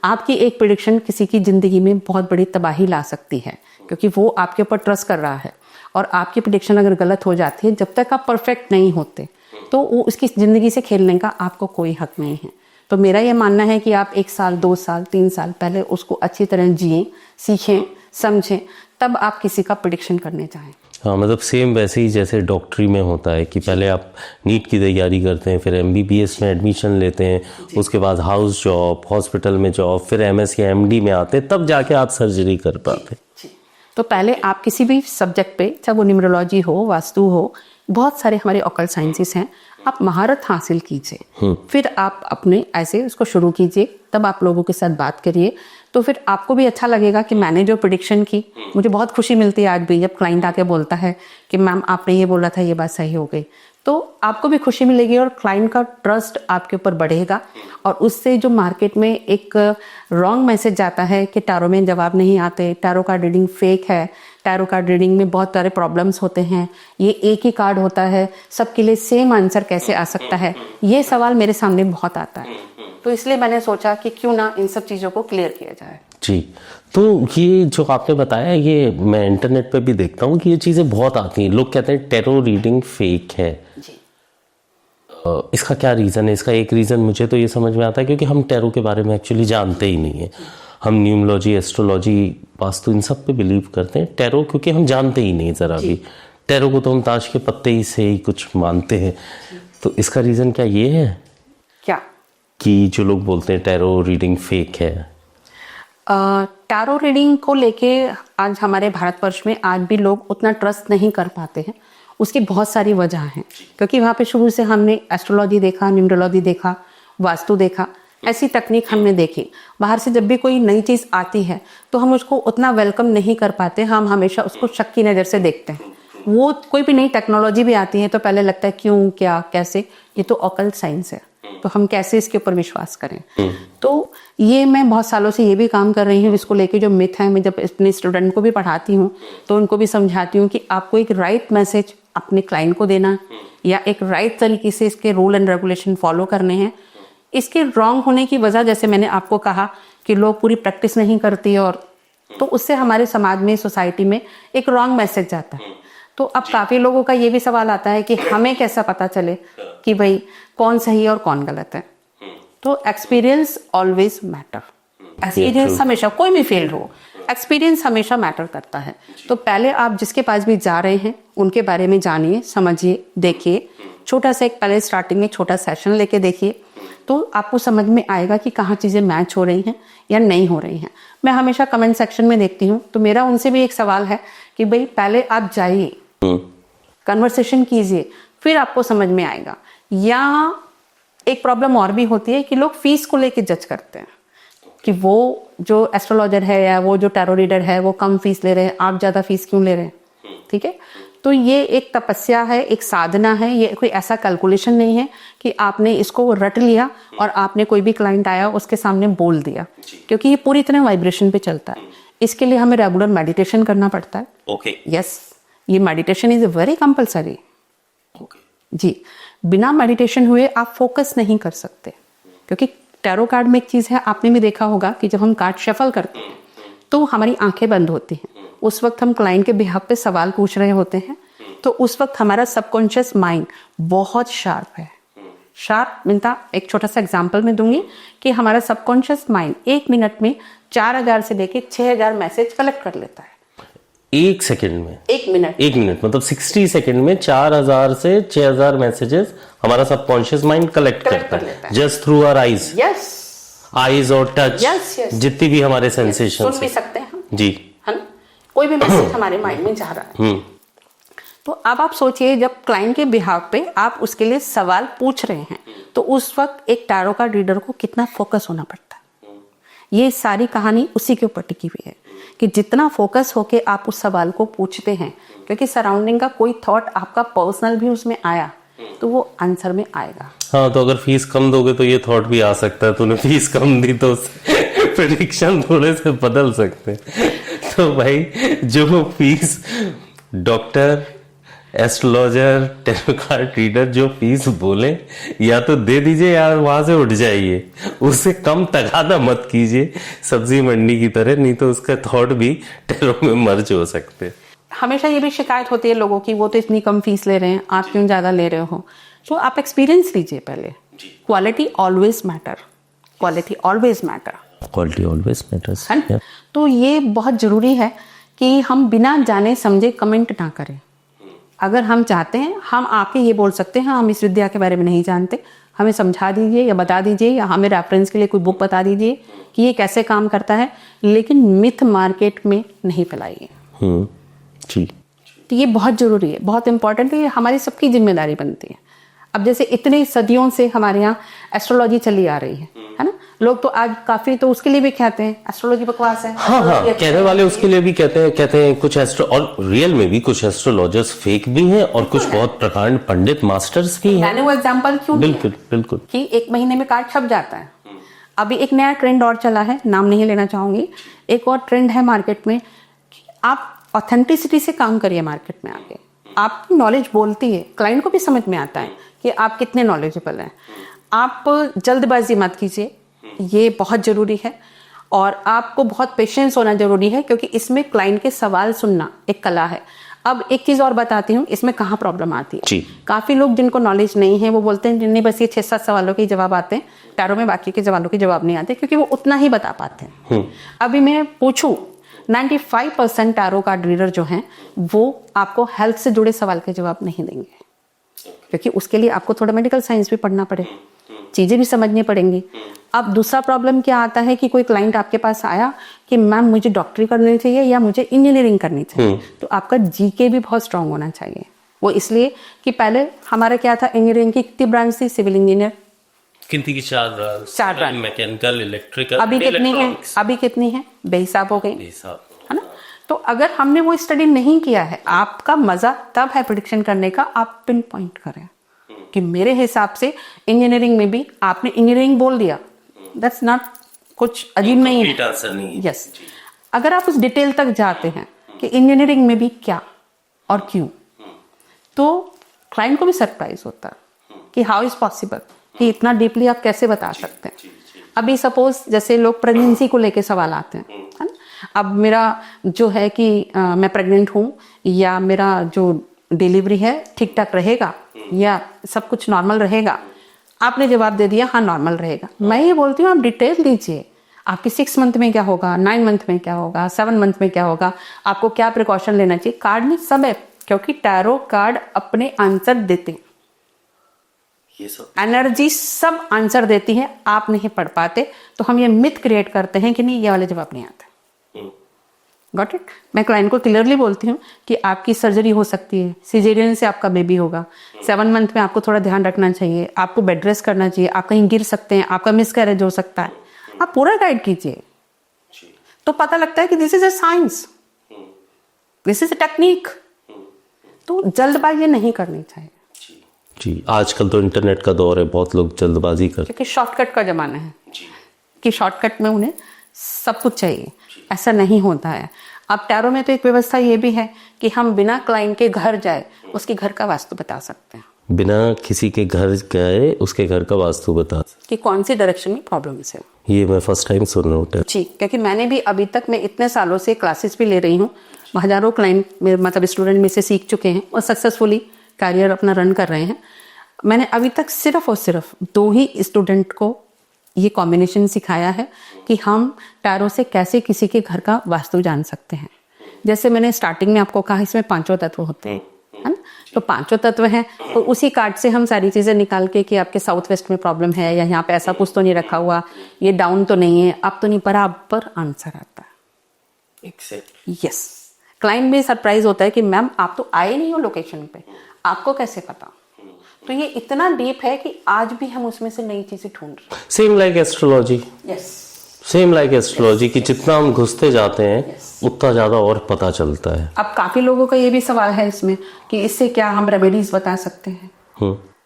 आपकी एक प्रेडिक्शन किसी की ज़िंदगी में बहुत बड़ी तबाही ला सकती है, क्योंकि वो आपके ऊपर ट्रस्ट कर रहा है और आपकी प्रेडिक्शन अगर गलत हो जाती है, जब तक आप परफेक्ट नहीं होते तो वो उसकी ज़िंदगी से खेलने का आपको कोई हक नहीं है। तो मेरा ये मानना है कि आप 1 साल, 2 साल, 3 साल पहले उसको अच्छी तरह जिएं, सीखें, समझें, तब आप किसी का प्रेडिक्शन करने चाहें। हाँ, मतलब सेम वैसे ही जैसे डॉक्टरी में होता है कि पहले आप नीट की तैयारी करते हैं, फिर MBBS में एडमिशन लेते हैं, उसके बाद हाउस जॉब, हॉस्पिटल में जॉब, फिर MS या MD में आते हैं, तब जाके आप सर्जरी कर पाते हैं। तो पहले आप किसी भी सब्जेक्ट पे, चाहे वो न्यूमरोलॉजी हो, वास्तु हो, बहुत सारे हमारे ऑकल्ट साइंसेस हैं, आप महारत हासिल कीजिए, फिर आप अपने ऐसे उसको शुरू कीजिए, तब आप लोगों के साथ बात करिए, तो फिर आपको भी अच्छा लगेगा कि मैंने जो प्रेडिक्शन की, मुझे बहुत खुशी मिलती है आज भी जब क्लाइंट आके बोलता है कि मैम आपने ये बोला था, ये बात सही हो गई, तो आपको भी खुशी मिलेगी और क्लाइंट का ट्रस्ट आपके ऊपर बढ़ेगा। और उससे जो मार्केट में एक रॉन्ग मैसेज जाता है कि टैरो में जवाब नहीं आते, टैरो कार्ड रीडिंग फेक है, टैरो कार्ड रीडिंग में बहुत सारे प्रॉब्लम्स होते हैं, ये एक ही कार्ड होता है, सबके लिए सेम आंसर कैसे आ सकता है, ये सवाल मेरे सामने बहुत आता है। तो इसलिए मैंने सोचा कि क्यों ना इन सब चीज़ों को क्लियर किया जाए। जी, तो ये जो आपने बताया, ये मैं इंटरनेट पे भी देखता हूँ कि ये चीज़ें बहुत आती हैं, लोग कहते हैं टैरो रीडिंग फेक है जी। इसका क्या रीज़न है? इसका एक रीज़न मुझे तो ये समझ में आता है क्योंकि हम टैरो के बारे में एक्चुअली जानते ही नहीं है। हम न्यूमरोलॉजी, एस्ट्रोलॉजी, वास्तु, इन सब पे बिलीव करते हैं। टैरो क्योंकि हम जानते ही नहीं ज़रा भी, टैरो को तो हम ताश के पत्ते ही से ही कुछ मानते हैं। तो इसका रीज़न क्या ये है क्या कि जो लोग बोलते हैं टैरो रीडिंग फेक है? टैरो रीडिंग को लेके आज हमारे भारतवर्ष में आज भी लोग उतना ट्रस्ट नहीं कर पाते हैं। उसकी बहुत सारी वजह हैं, क्योंकि वहाँ पे शुरू से हमने एस्ट्रोलॉजी देखा, न्यूमरोलॉजी देखा, वास्तु देखा, ऐसी तकनीक हमने देखी। बाहर से जब भी कोई नई चीज़ आती है तो हम उसको उतना वेलकम नहीं कर पाते, हम हमेशा उसको शक की नज़र से देखते हैं। वो कोई भी नई टेक्नोलॉजी भी आती है तो पहले लगता है क्यों, क्या, कैसे, ये तो ऑकल्ट साइंस है, तो हम कैसे इसके ऊपर विश्वास करें। तो ये मैं बहुत सालों से ये भी काम कर रही हूँ इसको लेके। जो मिथ है, मैं जब अपने स्टूडेंट को भी पढ़ाती हूँ तो उनको भी समझाती हूँ कि आपको एक राइट मैसेज अपने क्लाइंट को देना या एक राइट तरीके से इसके रूल एंड रेगुलेशन फॉलो करने हैं। इसके रॉन्ग होने की वजह, जैसे मैंने आपको कहा कि लोग पूरी प्रैक्टिस नहीं करती, और तो उससे हमारे समाज में, सोसाइटी में एक रॉन्ग मैसेज जाता है। तो अब काफ़ी लोगों का ये भी सवाल आता है कि हमें कैसा पता चले कि भाई कौन सही है और कौन गलत है। तो एक्सपीरियंस ऑलवेज मैटर। एक्सपीरियंस हमेशा, कोई भी फील्ड हो, एक्सपीरियंस हमेशा मैटर करता है। तो पहले आप जिसके पास भी जा रहे हैं उनके बारे में जानिए, समझिए, देखिए। छोटा सा एक पहले स्टार्टिंग में छोटा सेशन लेके देखिए, तो आपको समझ में आएगा कि कहाँ चीज़ें मैच हो रही हैं या नहीं हो रही हैं। मैं हमेशा कमेंट सेक्शन में देखती हूँ, तो मेरा उनसे भी एक सवाल है कि भाई पहले आप जाइए, कन्वर्सेशन कीजिए, फिर आपको समझ में आएगा। या एक प्रॉब्लम और भी होती है कि लोग फीस को लेके जज करते हैं कि वो जो एस्ट्रोलॉजर है या वो जो टैरो रीडर है वो कम फीस ले रहे हैं, आप ज़्यादा फीस क्यों ले रहे हैं। ठीक है, तो ये एक तपस्या है, एक साधना है, ये कोई ऐसा कैलकुलेशन नहीं है कि आपने इसको रट लिया और आपने कोई भी क्लाइंट आया उसके सामने बोल दिया, क्योंकि ये पूरी तरह वाइब्रेशन पे चलता है। इसके लिए हमें रेगुलर मेडिटेशन करना पड़ता है। यस, ये मेडिटेशन इज वेरी कंपल्सरी। जी, बिना मेडिटेशन हुए आप फोकस नहीं कर सकते, क्योंकि टैरो कार्ड में एक चीज़ है, आपने भी देखा होगा कि जब हम कार्ड शफल करते हैं तो हमारी आंखें बंद होती हैं। उस वक्त हम क्लाइंट के बिहाफ पे सवाल पूछ रहे होते हैं, तो उस वक्त हमारा सबकॉन्शियस माइंड बहुत शार्प है। शार्प मिलता, एक छोटा सा एग्जाम्पल मैं दूंगी कि हमारा सबकॉन्शियस माइंड 1 मिनट में 4000 से लेके 6000 मैसेज कलेक्ट कर लेता है। 1 सेकंड में? 1 मिनट मतलब 60 सेकंड में 4000 से 6000 मैसेजेस हमारा सबकॉन्शियस माइंड कलेक्ट करता है, just through our eyes. Yes, eyes और टच, Yes. जितनी भी हमारे सेंसेशन सुन भी सकते हैं हम, जी, है ना, कोई भी मैसेज हमारे माइंड में जा रहा है। तो अब आप सोचिए, जब क्लाइंट के बिहाफ पे आप उसके लिए सवाल पूछ रहे हैं, तो उस वक्त एक टैरो कार्ड रीडर को कितना फोकस होना पड़ता है। ये सारी कहानी उसी के ऊपर टिकी हुई है कि जितना फोकस होके आप उस सवाल को पूछते हैं, क्योंकि सराउंडिंग का कोई थॉट आपका पर्सनल भी उसमें आया तो वो आंसर में आएगा। हाँ, तो अगर फीस कम दोगे तो ये थॉट भी आ सकता है, तूने फीस कम दी तो प्रेडिक्शन थोड़े से बदल सकते हैं। तो भाई जो fees doctor, astrologer, tarot card reader जो फीस बोले, या तो दे दीजिए या वहां से उठ जाइए, उससे कम तगादा मत कीजिए सब्जी मंडी की तरह, नहीं तो उसका थॉट भी टैरो में मर्ज हो सकते हैं। हमेशा ये भी शिकायत होती है लोगों की, वो तो इतनी कम फीस ले रहे हैं, आप क्यों ज्यादा ले रहे हो। तो आप एक्सपीरियंस लीजिए पहले। Quality always matter, quality always matter, quality always matters, है ना। तो ये बहुत जरूरी है कि हम बिना जाने समझे कमेंट ना करें। अगर हम चाहते हैं, हम आके ये बोल सकते हैं हम इस विद्या के बारे में नहीं जानते, हमें समझा दीजिए या बता दीजिए, या हमें रेफरेंस के लिए कोई बुक बता दीजिए कि ये कैसे काम करता है, लेकिन मिथ मार्केट में नहीं फैलाइए। जी, तो ये बहुत जरूरी है, बहुत इंपॉर्टेंट है, ये हमारी सबकी जिम्मेदारी बनती है। अब जैसे इतने सदियों से हमारे यहाँ एस्ट्रोलॉजी चली आ रही है ना, लोग तो आज काफी तो उसके लिए भी कहते हैं एस्ट्रोलॉजी बकवास है। हाँ, कहने वाले उसके लिए भी कहते हैं कुछ और रियल में भी कुछ एस्ट्रोलॉजर्स फेक भी हैं और कुछ बहुत प्रकांड पंडित मास्टर्स भी हैं। मैंने वो एग्जांपल क्यों बिल्कुल बिल्कुल कि 1 महीने में कार्ड छप जाता है। अभी एक नया ट्रेंड और चला है, नाम नहीं लेना चाहूंगी, एक और ट्रेंड है मार्केट में कि आप ऑथेंटिसिटी से काम करिए। मार्केट में आके आपकी नॉलेज बोलती है, क्लाइंट को भी समझ में आता है कि आप कितने नॉलेजेबल हैं। आप जल्दबाजी मत कीजिए, ये बहुत जरूरी है, और आपको बहुत पेशेंस होना जरूरी है, क्योंकि इसमें क्लाइंट के सवाल सुनना एक कला है। अब एक चीज और बताती हूँ, इसमें कहाँ प्रॉब्लम आती है। काफी लोग जिनको नॉलेज नहीं है वो बोलते हैं नहीं बस ये 6-7 सवालों के जवाब आते हैं, टैरो में बाकी के सवालों के जवाब नहीं आते, क्योंकि वो उतना ही बता पाते हैं। अभी मैं पूछूं 95% टैरो कार्ड रीडर जो हैं वो आपको हेल्थ से जुड़े सवाल के जवाब नहीं देंगे, क्योंकि उसके लिए आपको थोड़ा मेडिकल साइंस भी पढ़ना पड़े, चीजें भी समझनी पड़ेंगी। अब दूसरा प्रॉब्लम क्या आता है कि कोई क्लाइंट आपके पास आया कि मैम मुझे डॉक्टरी करनी चाहिए या मुझे इंजीनियरिंग करनी चाहिए, तो आपका जीके भी बहुत स्ट्रांग होना चाहिए। वो इसलिए कि पहले हमारा क्या था, इंजीनियरिंग की कितनी ब्रांच थी, सिविल इंजीनियर कितनी की 4 ब्रांच, मैकेनिकल, इलेक्ट्रिकल, अभी कितनी है, बेहिसाब हो गई, है ना। तो अगर हमने वो स्टडी नहीं किया है, आपका मजा तब है प्रेडिक्शन करने का, आप पिन पॉइंट करें कि मेरे हिसाब से इंजीनियरिंग में भी आपने इंजीनियरिंग बोल दिया, दैट्स नॉट, कुछ अजीब नहीं है। यस, अगर आप उस डिटेल तक जाते हैं कि इंजीनियरिंग में भी क्या और क्यों, तो क्लाइंट को भी सरप्राइज होता है कि हाउ इज पॉसिबल, कि इतना डीपली आप कैसे बता सकते हैं। अभी सपोज जैसे लोग प्रेगनेंसी को लेके सवाल आते हैं, है ना। अब मेरा जो है कि मैं प्रेग्नेंट हूँ, या मेरा जो डिलीवरी है ठीक ठाक रहेगा, या सब कुछ नॉर्मल रहेगा। आपने जवाब दे दिया हाँ नॉर्मल रहेगा। मैं ये बोलती हूँ आप डिटेल दीजिए, आपकी 6 मंथ में क्या होगा, 9 मंथ में क्या होगा, 7 मंथ में क्या होगा, आपको क्या प्रिकॉशन लेना चाहिए। कार्ड में सब है, क्योंकि टैरो कार्ड अपने आंसर देते हैं, ये सब एनर्जी सब आंसर देती है, आप नहीं पढ़ पाते, तो हम ये मिथ क्रिएट करते हैं कि नहीं ये वाले जवाब नहीं आते। Got it. मैं क्लाइंट को क्लियरली बोलती हूँ कि आपकी सर्जरी हो सकती है, सिजेरियन से आपका बेबी होगा, 7 मंथ में आपको थोड़ा ध्यान रखना चाहिए, आपको बेड रेस्ट करना चाहिए, आप कहीं गिर सकते हैं, आपका मिसकैरेज हो सकता है, आप पूरा गाइड कीजिए, तो पता लगता है कि this is a science, this is a technique. तो जल्दबाजी नहीं करनी चाहिए जी। आजकल तो इंटरनेट का दौर है, बहुत लोग जल्दबाजी करते हैं, क्योंकि शॉर्टकट का जमाना है कि शॉर्टकट में उन्हें सब कुछ चाहिए। ऐसा नहीं होता है। अब टैरो में तो एक व्यवस्था ये भी है कि हम बिना क्लाइंट के घर जाए उसके घर का वास्तु बता सकते हैं, बिना किसी के घर गए उसके घर का वास्तु बता सकते कि कौन सी डायरेक्शन में प्रॉब्लम है। ये मैं फर्स्ट टाइम सुन रहा हूँ जी, क्योंकि मैंने भी अभी तक, मैं इतने सालों से क्लासेस भी ले रही हूँ, हजारों क्लाइंट मतलब स्टूडेंट में से सीख चुके हैं और सक्सेसफुली कैरियर अपना रन कर रहे हैं। मैंने अभी तक सिर्फ और सिर्फ 2 ही स्टूडेंट को ये कॉम्बिनेशन सिखाया है कि हम टैरो से कैसे किसी के घर का वास्तु जान सकते हैं। जैसे मैंने स्टार्टिंग में आपको कहा, इसमें 5 तत्व होते हैं, है ना। तो पांचों तत्व हैं, तो उसी कार्ड से हम सारी चीज़ें निकाल के कि आपके साउथ वेस्ट में प्रॉब्लम है या यहाँ पे ऐसा कुछ तो नहीं रखा हुआ, ये डाउन तो नहीं है, अब तो नहीं, बराबर आंसर आता है। यस, क्लाइंट भी सरप्राइज होता है कि मैम आप तो आए नहीं हो लोकेशन पे, आपको कैसे पता? तो ये इतना डीप है कि आज भी हम उसमें से नई चीजें ढूंढ रहे हैं। Same like astrology, same like astrology कि जितना हम घुसते जाते हैं उतना ज्यादा और पता चलता है। अब काफी लोगों का ये भी सवाल है इसमें कि इससे क्या हम रेमेडीज बता सकते हैं?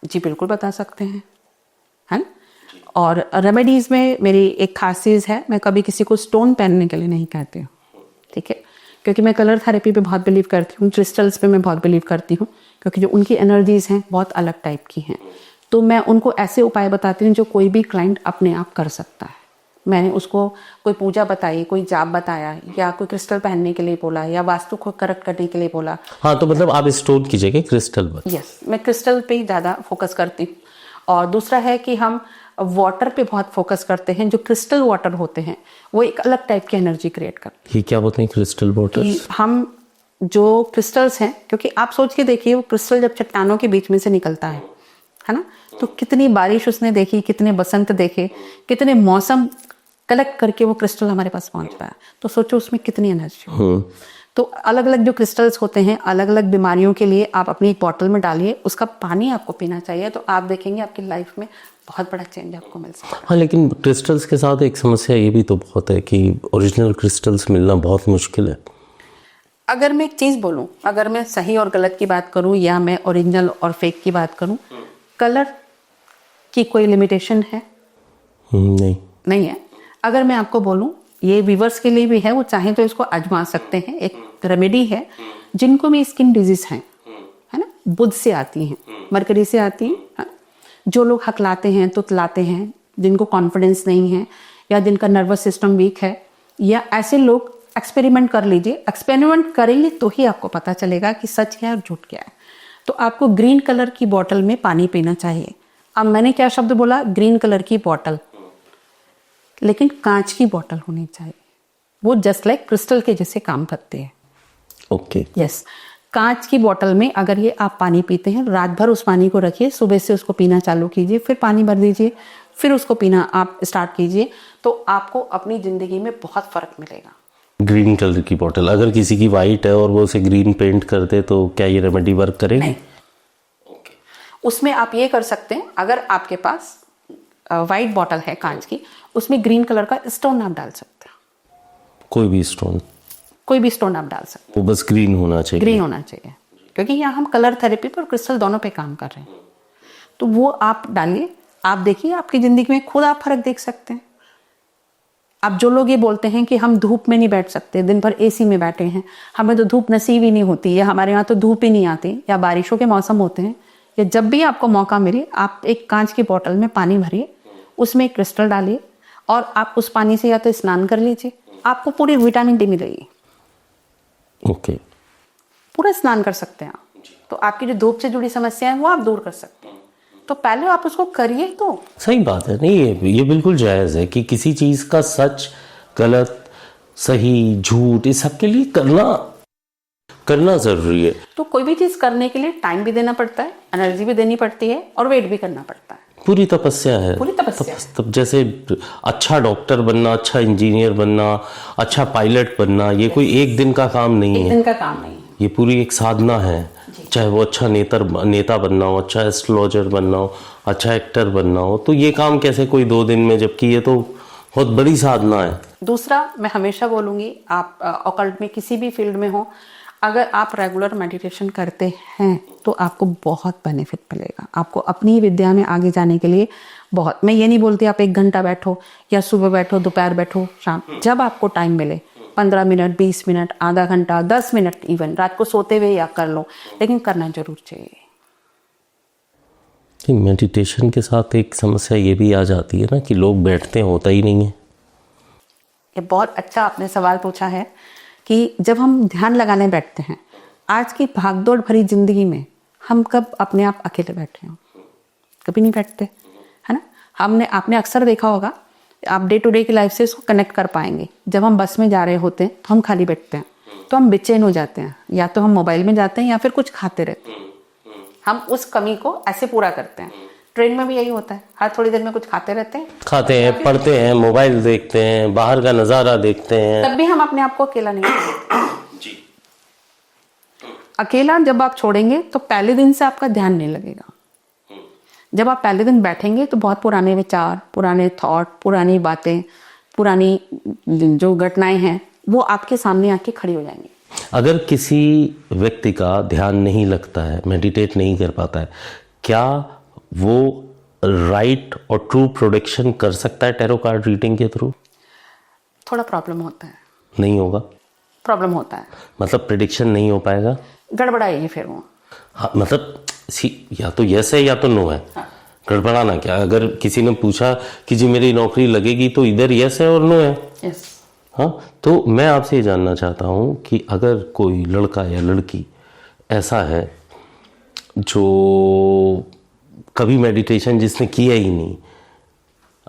जी बिल्कुल बता सकते हैं, है ना? और रेमेडीज में मेरी एक खास चीज है, मैं कभी किसी को स्टोन पहनने के लिए नहीं कहती हूँ, ठीक है? क्योंकि मैं कलर थेरेपी पे बहुत बिलीव करती हूँ, क्रिस्टल्स पे मैं बहुत बिलीव करती हूँ, क्योंकि जो उनकी एनर्जीज हैं बहुत अलग टाइप की हैं। तो मैं उनको ऐसे उपाय बताती हूँ जो कोई भी क्लाइंट अपने आप कर सकता है। मैंने उसको कोई पूजा बताई, कोई जाप बताया, या कोई क्रिस्टल पहनने के लिए बोला, या वास्तु को करेक्ट करने के लिए बोला। हाँ, तो मतलब आप स्टोन की जगह क्रिस्टल यस, मैं क्रिस्टल पे ही ज़्यादा फोकस करती हूँ। और दूसरा है कि हम वाटर पे बहुत फोकस करते हैं। जो क्रिस्टल वाटर होते हैं वो एक अलग टाइप की एनर्जी क्रिएट करते हैं। ये क्या बोलते हैं क्रिस्टल वाटर? हम जो क्रिस्टल्स हैं, क्योंकि आप सोच के देखिए वो क्रिस्टल जब चट्टानों के बीच में से निकलता है ना, तो कितनी बारिश उसने देखी, कितने बसंत देखे, कितने मौसम कलेक्ट करके वो क्रिस्टल हमारे पास पहुंच पाया। तो सोचो उसमें कितनी एनर्जी। तो अलग अलग जो क्रिस्टल्स होते हैं अलग अलग बीमारियों के लिए आप अपनी एक बॉटल में डालिए, उसका पानी आपको पीना चाहिए, तो आप देखेंगे आपकी लाइफ में बहुत बड़ा चेंज आपको मिल सकता है। हाँ, लेकिन क्रिस्टल्स के साथ एक समस्या ये भी तो बहुत है कि ओरिजिनल क्रिस्टल्स मिलना बहुत मुश्किल है। अगर मैं एक चीज़ बोलूँ, अगर मैं सही और गलत की बात करूँ या मैं ओरिजिनल और फेक की बात करूँ, कलर की कोई लिमिटेशन है? नहीं है। अगर मैं आपको बोलूँ, ये व्यूअर्स के लिए भी है, वो चाहें तो इसको आजमा सकते हैं। एक रेमेडी है जिनको भी स्किन डिजीज है ना, बुध से आती हैं, मरकरी से आती हैं, जो लोग हकलाते हैं, तुतलाते हैं, जिनको कॉन्फिडेंस नहीं है या जिनका नर्वस सिस्टम वीक है, या ऐसे लोग एक्सपेरिमेंट कर लीजिए। एक्सपेरिमेंट करेंगे तो ही आपको पता चलेगा कि सच क्या है और झूठ क्या है। तो आपको ग्रीन कलर की बॉटल में पानी पीना चाहिए। अब मैंने क्या शब्द बोला? ग्रीन कलर की बॉटल, लेकिन कांच की बॉटल होनी चाहिए। वो जस्ट लाइक क्रिस्टल के जैसे काम करते हैं। ओके, यस, कांच की बॉटल में अगर ये आप पानी पीते हैं, रात भर उस पानी को रखिए, सुबह से उसको पीना चालू कीजिए, फिर पानी भर दीजिए, फिर उसको पीना आप स्टार्ट कीजिए, तो आपको अपनी जिंदगी में बहुत फर्क मिलेगा। ग्रीन कलर की बॉटल, अगर किसी की वाइट है और वो उसे ग्रीन पेंट कर दे तो क्या ये रेमेडी वर्क करेगी? नहीं। उसमें आप ये कर सकते हैं, अगर आपके पास वाइट बॉटल है कांच की, उसमें ग्रीन कलर का स्टोन आप डाल सकते हैं। कोई भी स्टोन? कोई भी स्टोन आप डाल सकते हैं, वो बस ग्रीन होना चाहिए। ग्रीन होना चाहिए, क्योंकि यहाँ हम कलर थेरेपी पर क्रिस्टल दोनों पे काम कर रहे हैं। तो वो आप डालिए, आप देखिए आपकी जिंदगी में खुद आप फर्क देख सकते हैं। अब जो लोग ये बोलते हैं कि हम धूप में नहीं बैठ सकते, दिन भर एसी में बैठे हैं, हमें तो धूप नसीब ही नहीं होती, या हमारे यहाँ तो धूप ही नहीं आती, या बारिशों के मौसम होते हैं, या जब भी आपको मौका मिले आप एक कांच की बोतल में पानी भरिए, उसमें एक क्रिस्टल डालिए और आप उस पानी से या तो स्नान कर लीजिए, आपको पूरी विटामिन डी मिलेगी। ओके, पूरा स्नान कर सकते हैं आप, तो आपकी जो धूप से जुड़ी समस्या है वो आप दूर कर सकते हैं। तो पहले आप उसको करिए। तो सही बात है, नहीं ये बिल्कुल जायज़ है कि किसी चीज़ का सच गलत सही झूठ इस सब के लिए करना ज़रूरी है। तो कोई भी चीज़ करने के लिए टाइम भी देना पड़ता है, एनर्जी भी देनी पड़ती है और वेट भी करना पड़ता है। पूरी तपस्या है। पूरी तपस्या। तब जैसे अच्छा डॉक्टर बनना, अच्छा इंजीनियर बनना, अच्छा पायलट बनना, ये कोई एक दिन का काम नहीं है। एक दिन का काम नहीं है, ये पूरी एक साधना है। चाहे वो अच्छा नेता बनना हो, अच्छा एस्ट्रोलॉजर बनना हो, अच्छा एक्टर बनना हो, तो ये काम कैसे कोई 2 दिन में, जबकि ये तो बहुत बड़ी साधना है। दूसरा, मैं हमेशा बोलूँगी, आप ऑकल्ट में किसी भी फील्ड में हो, अगर आप रेगुलर मेडिटेशन करते हैं तो आपको बहुत बेनिफिट मिलेगा। आपको अपनी विद्या में आगे जाने के लिए बहुत, मैं ये नहीं बोलती आप 1 घंटा बैठो या सुबह बैठो, दोपहर बैठो, शाम, जब आपको टाइम मिले, 15 मिनट, 20 मिनट, आधा घंटा, 10 मिनट, इवन रात को सोते हुए या कर लो, लेकिन करना जरूर चाहिए। मेडिटेशन के साथ एक समस्या ये भी आ जाती है ना कि लोग बैठते हैं, होता ही नहीं है। ये बहुत अच्छा आपने सवाल पूछा है कि जब हम ध्यान लगाने बैठते हैं, आज की भागदौड़ भरी जिंदगी में हम कब अपने आप अकेले बैठे हो? कभी नहीं बैठते, है ना। आपने अक्सर देखा होगा, आप डे टू डे की लाइफ से इसको कनेक्ट कर पाएंगे। जब हम बस में जा रहे होते हैं तो हम खाली बैठते हैं, तो हम बेचैन हो जाते हैं, या तो हम मोबाइल में जाते हैं या फिर कुछ खाते रहते हैं, हम उस कमी को ऐसे पूरा करते हैं। ट्रेन में भी यही होता है, हर थोड़ी देर में कुछ खाते रहते हैं, पढ़ते हैं, मोबाइल देखते हैं, बाहर का नजारा देखते हैं, तब भी हम अपने आप को अकेला नहीं छोड़ते जी। अकेला जब आप छोड़ेंगे तो पहले दिन से आपका ध्यान नहीं लगेगा। जब आप पहले दिन बैठेंगे तो बहुत पुराने विचार, पुराने थॉट, पुरानी बातें, पुरानी जो घटनाएं हैं वो आपके सामने आके खड़ी हो जाएंगी। अगर किसी व्यक्ति का ध्यान नहीं लगता है, मेडिटेट नहीं कर पाता है, क्या वो राइट और ट्रू प्रोडिक्शन कर सकता है टैरो कार्ड रीडिंग के थ्रू? थोड़ा प्रॉब्लम होता है। नहीं होगा? प्रॉब्लम होता है, मतलब प्रिडिक्शन नहीं हो पाएगा, गड़बड़ाएगी फिर वो। हाँ, मतलब या तो यस है या तो नो है। हाँ। गड़बड़ाना क्या? अगर किसी ने पूछा कि जी मेरी नौकरी लगेगी तो इधर यस है और नो है। यस। हाँ, तो मैं आपसे ये जानना चाहता हूँ कि अगर कोई लड़का या लड़की ऐसा है जो कभी मेडिटेशन जिसने किया ही नहीं,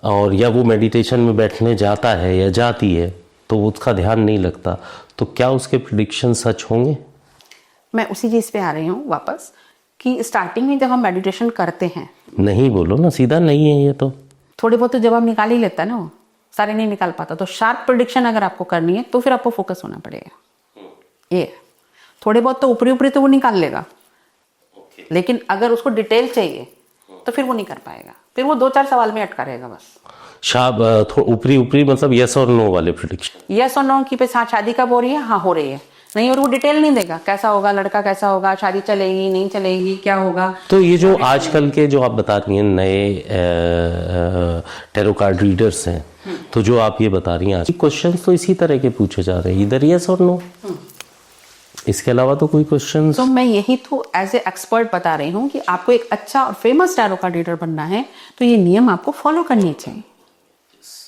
और या वो मेडिटेशन में बैठने जाता है या जाती है तो उसका ध्यान नहीं लगता, तो क्या उसके प्रेडिक्शन सच होंगे? मैं उसी चीज़ पे आ रही हूँ वापस कि स्टार्टिंग में जब हम मेडिटेशन करते हैं, नहीं बोलो ना सीधा, नहीं है ये तो थोड़े बहुत तो जवाब निकाल ही लेता है ना वो, सारे नहीं निकाल पाता। तो शार्प प्रेडिक्शन अगर आपको करनी है तो फिर आपको फोकस होना पड़ेगा। ये थोड़े बहुत तो ऊपरी ऊपरी तो वो निकाल लेगा, लेकिन अगर उसको डिटेल चाहिए तो फिर वो नहीं कर पाएगा, फिर वो 2-4 सवाल में अटका रहेगा बस। ऊपरी ऊपरी मतलब यस और नो वाले प्रेडिक्शन, यस और नो की पे शादी कब हो रही है, हाँ हो रही है, नहीं, और वो डिटेल नहीं देगा, कैसा होगा लड़का, कैसा होगा, शादी चलेगी नहीं चलेगी, क्या होगा। तो ये जो आजकल के जो आप बता रही हैं नए टैरो कार्ड रीडर्स हैं, तो जो आप ये बता रही हैं आज क्वेश्चंस तो इसी तरह के पूछे जा रहे हैं, इधर यस और नो, इसके अलावा तो कोई क्वेश्चन। तो मैं यही तो एज ए एक्सपर्ट बता रही हूँ कि आपको एक अच्छा और फेमस टैरो कार्ड रीडर बनना है तो ये नियम आपको फॉलो करनी चाहिए।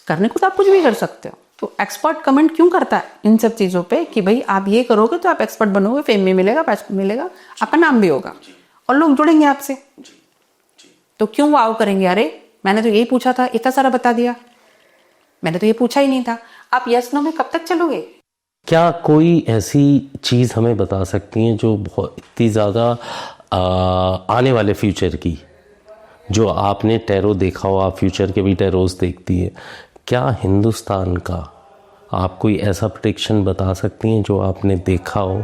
करने को तो आप कुछ भी कर सकते हो, तो एक्सपर्ट कमेंट क्यों करता है इन सब चीज़ों पे कि भाई आप ये करोगे तो आप एक्सपर्ट बनोगे, फेम भी मिलेगा, पैसा मिलेगा, आपका नाम भी होगा और लोग जुड़ेंगे आपसे। तो क्यों वाव करेंगे, अरे मैंने तो यही पूछा था, इतना सारा बता दिया, मैंने तो ये पूछा ही नहीं था। आप यस नो में कब तक चलोगे? क्या कोई ऐसी चीज़ हमें बता सकती हैं जो बहुत इतनी ज़्यादा आने वाले फ्यूचर की, जो आपने टैरो देखा हो, आप फ्यूचर के भी टैरोस देखती है, क्या हिंदुस्तान का आप कोई ऐसा प्रेडिक्शन बता सकती हैं जो आपने देखा हो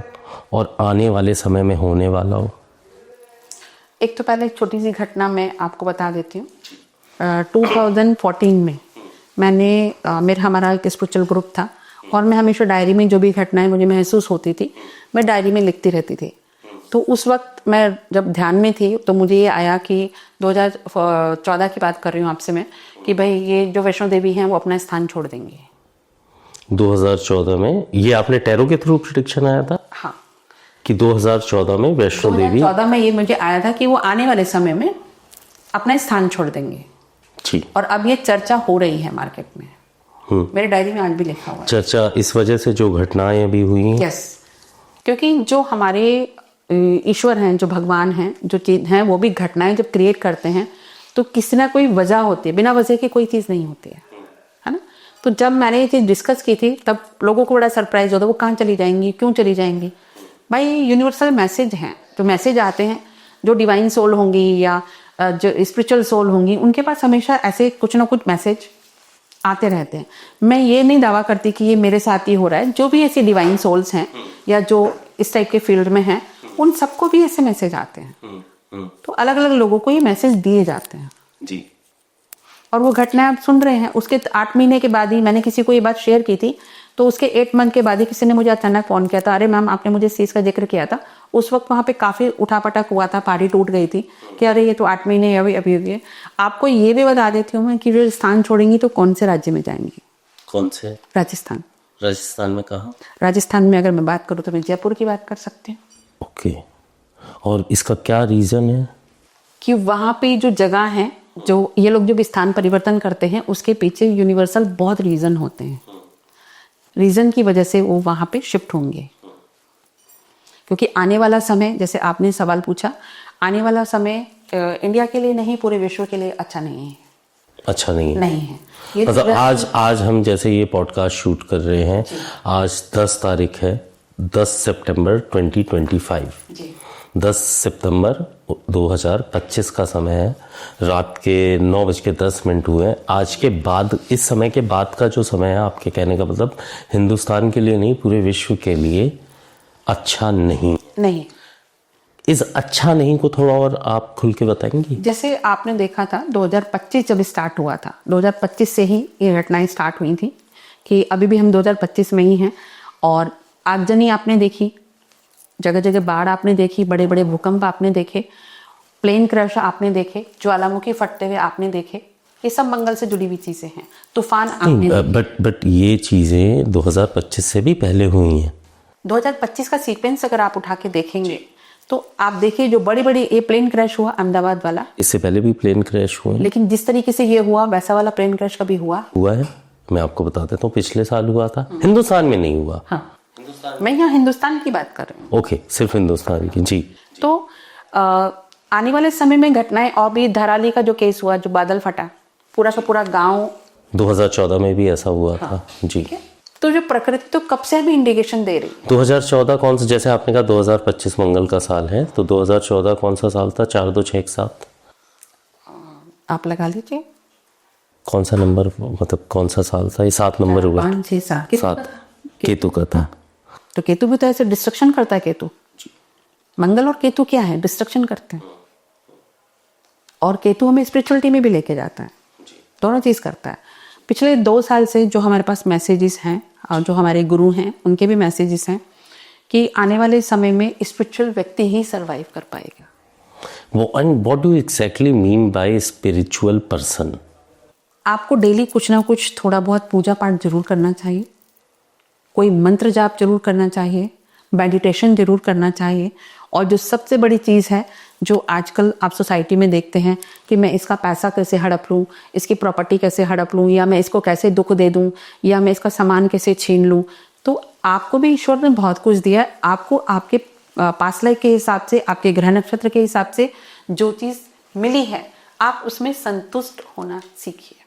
और आने वाले समय में होने वाला हो? एक तो पहले एक छोटी सी घटना मैं आपको बता देती हूँ। 2014 में मैंने हमारा एक स्पिरिचुअल ग्रुप था और मैं हमेशा डायरी में जो भी घटनाएं मुझे महसूस होती थी मैं डायरी में लिखती रहती थी। तो उस वक्त मैं जब ध्यान में थी तो मुझे ये आया कि 2014 की बात कर रही हूँ आपसे मैं, कि भाई ये जो वैष्णो देवी हैं वो अपना स्थान छोड़ देंगे। 2014 में ये आपने टैरो के थ्रू प्रेडिक्शन आया था? हाँ, कि 2014 में वैष्णो देवी, 2014 में ये मुझे आया था कि वो आने वाले समय में अपना स्थान छोड़ देंगे जी। और अब ये चर्चा हो रही है मार्केट में, मेरे डायरी में आज भी लिखा हुआ है। चर्चा इस वजह से जो घटनाएं अभी हुई हैं? यस, क्योंकि जो हमारे ईश्वर हैं, जो भगवान हैं, जो चीज हैं, वो भी घटनाएं जब क्रिएट करते हैं तो किसी ना कोई वजह होती है, बिना वजह की कोई चीज़ नहीं होती है ना। तो जब मैंने ये चीज़ डिस्कस की थी तब लोगों को बड़ा सरप्राइज होता, वो कहाँ चली जाएंगी, क्यों चली जाएंगी। भाई यूनिवर्सल मैसेज हैं, जो मैसेज आते हैं, जो डिवाइन सोल होंगी या जो स्पिरिचुअल सोल होंगी, उनके पास हमेशा ऐसे कुछ ना कुछ मैसेज आते रहते हैं। मैं ये नहीं दावा करती कि ये मेरे साथ ही हो रहा है, जो भी ऐसे डिवाइन सोल्स हैं या जो इस टाइप के फील्ड में हैं उन सबको भी ऐसे मैसेज आते हैं। तो अलग अलग लोगों को ये मैसेज दिए जाते हैं जी। और वो घटना आप सुन रहे हैं। उसके 8 महीने के बाद ही मैंने किसी को ये बात शेयर की थी, तो उसके 8 मंथ के बाद ही किसी ने मुझे अचानक फोन किया था, अरे मैम आपने मुझे इस चीज़ का जिक्र किया था। उस वक्त वहाँ पे काफ़ी उठापटक हुआ था, पार्टी टूट गई थी कि अरे ये तो 8 महीने अभी अभी हुई है। आपको ये भी बता देती हूँ मैं कि जो स्थान छोड़ेंगी तो कौन से राज्य में जाएंगी? कौन से? राजस्थान। राजस्थान में कहाँ? राजस्थान में अगर मैं बात करूँ तो मैं जयपुर की बात कर सकती हूँ। ओके, और इसका क्या रीज़न है? कि वहाँ पे जो जगह है, जो ये लोग जो भी स्थान परिवर्तन करते हैं उसके पीछे यूनिवर्सल बहुत रीज़न होते हैं। रीज़न की वजह से वो वहाँ पे शिफ्ट होंगे, क्योंकि आने वाला समय, जैसे आपने सवाल पूछा, आने वाला समय इंडिया के लिए नहीं पूरे विश्व के लिए अच्छा नहीं है। अच्छा नहीं है ये मतलब आज हम जैसे ये पॉडकास्ट शूट कर रहे हैं, आज 10 तारीख है, 10 सितंबर 2025 जी। 10 सितंबर 2025 का समय है, रात के 9:10 हुए हैं। आज के बाद, इस समय के बाद का जो समय है, आपके कहने का मतलब हिंदुस्तान के लिए नहीं, पूरे विश्व के लिए अच्छा नहीं। इस अच्छा नहीं को थोड़ा और आप खुल के बताएंगी? जैसे आपने देखा था 2025 जब स्टार्ट हुआ था, 2025 से ही ये घटनाएं स्टार्ट हुई थी कि अभी भी हम 2025 में ही हैं। और आगजनी आपने देखी, जगह जगह बाढ़ आपने देखी, बड़े बड़े भूकंप आपने देखे, प्लेन क्रैश आपने देखे, ज्वालामुखी फटते हुए आपने देखे। ये सब मंगल से जुड़ी हुई चीजें हैं। तूफान आपने बट ये चीजें 2025 से भी पहले हुई हैं। 2025 का सीक्वेंस अगर आप उठा के देखेंगे तो आप देखिए, जो बड़ी बड़ी ये प्लेन क्रैश हुआ अहमदाबाद वाला, इससे पहले भी प्लेन क्रैश हुए, लेकिन जिस तरीके से ये हुआ वैसा वाला प्लेन क्रैश कभी हुआ है। मैं आपको बता देता हूँ, पिछले साल हुआ था, हिंदुस्तान में नहीं हुआ। हाँ, मैं यहाँ हिंदुस्तान की बात कर रही हूँ। ओके, सिर्फ हिंदुस्तान की। जी। तो आने वाले समय में घटनाएं, और भी धराली का जो केस हुआ, जो बादल फटा, पूरा का पूरा गांव, 2014 में भी ऐसा हुआ था। जी। तो जो प्रकृति तो कब से भी इंडिकेशन दे रही। 2014 कौन सा, जैसे आपने कहा 2025 मंगल का साल है, तो 2014 कौन सा साल था? 4-2-6-1-7 आप लगा लीजिए कौन सा नंबर, मतलब कौन सा साल था? ये 7 नंबर हुआ। 5-6-7 केतु का था। तो केतु भी तो ऐसे डिस्ट्रक्शन करता है। केतु, मंगल और केतु क्या है? डिस्ट्रक्शन करते हैं। और केतु हमें स्पिरिचुअलिटी में भी लेके जाता है, दोनों चीज करता है। पिछले 2 साल से जो हमारे पास मैसेजेस हैं, और जो हमारे गुरु हैं उनके भी मैसेजेस हैं कि आने वाले समय में स्पिरिचुअल व्यक्ति ही सरवाइव कर पाएगा। वो, and what do exactly mean by spiritual person? आपको डेली कुछ ना कुछ थोड़ा बहुत पूजा पाठ जरूर करना चाहिए, कोई मंत्र जाप जरूर करना चाहिए, मेडिटेशन जरूर करना चाहिए। और जो सबसे बड़ी चीज़ है, जो आजकल आप सोसाइटी में देखते हैं कि मैं इसका पैसा कैसे हड़प लूँ, इसकी प्रॉपर्टी कैसे हड़प लूँ, या मैं इसको कैसे दुख दे दूँ, या मैं इसका सामान कैसे छीन लूँ। तो आपको भी ईश्वर ने बहुत कुछ दिया है। आपको आपके पास्ट लाइफ के हिसाब से, आपके ग्रह नक्षत्र के हिसाब से जो चीज़ मिली है, आप उसमें संतुष्ट होना सीखिए।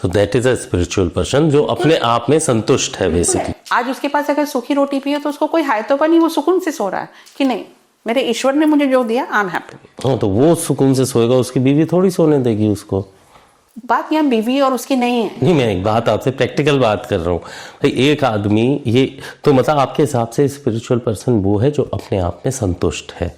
So that is a spiritual person जो अपने आप में संतुष्ट है बेसिकली। आज उसके पास अगर सूखी रोटी भी है तो उसको कोई हाय तो नहीं, वो सुकून से सो रहा है कि नहीं, मेरे ईश्वर ने मुझे जो दिया, आई एम हैप्पी। हाँ, तो वो सुकून से सोएगा, उसकी बीवी थोड़ी सोने देगी उसको। बात यहाँ बीवी और उसकी नहीं है। नहीं, मैं एक बात आपसे प्रैक्टिकल बात कर रहा हूँ भाई। एक आदमी, ये तो मतलब आपके हिसाब से स्पिरिचुअल पर्सन वो है जो अपने आप में संतुष्ट है।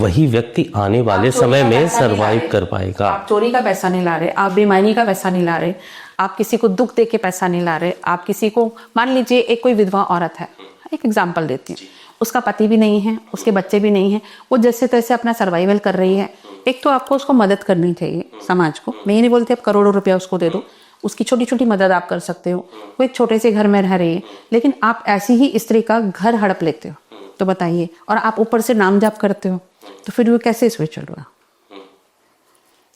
वही व्यक्ति आने वाले समय में सरवाइव कर पाएगा। आप चोरी का पैसा नहीं ला रहे, आप बेईमानी का पैसा नहीं ला रहे, आप किसी को दुख दे के पैसा नहीं ला रहे, आप किसी को, मान लीजिए एक कोई विधवा औरत है, एक एग्जांपल देती हूँ, उसका पति भी नहीं है, उसके बच्चे भी नहीं है, वो जैसे तैसे अपना सर्वाइवल कर रही है। एक तो आपको उसको मदद करनी चाहिए, समाज को। मैं ये नहीं बोलती आप करोड़ों रुपया उसको दे दो, उसकी छोटी छोटी मदद आप कर सकते हो। वो एक छोटे से घर में रह रही है, लेकिन आप ऐसी ही स्त्री का घर हड़प लेते हो, तो बताइए, और आप ऊपर से नाम जाप करते हो, तो फिर वो कैसे स्पिरिचुअल हुआ?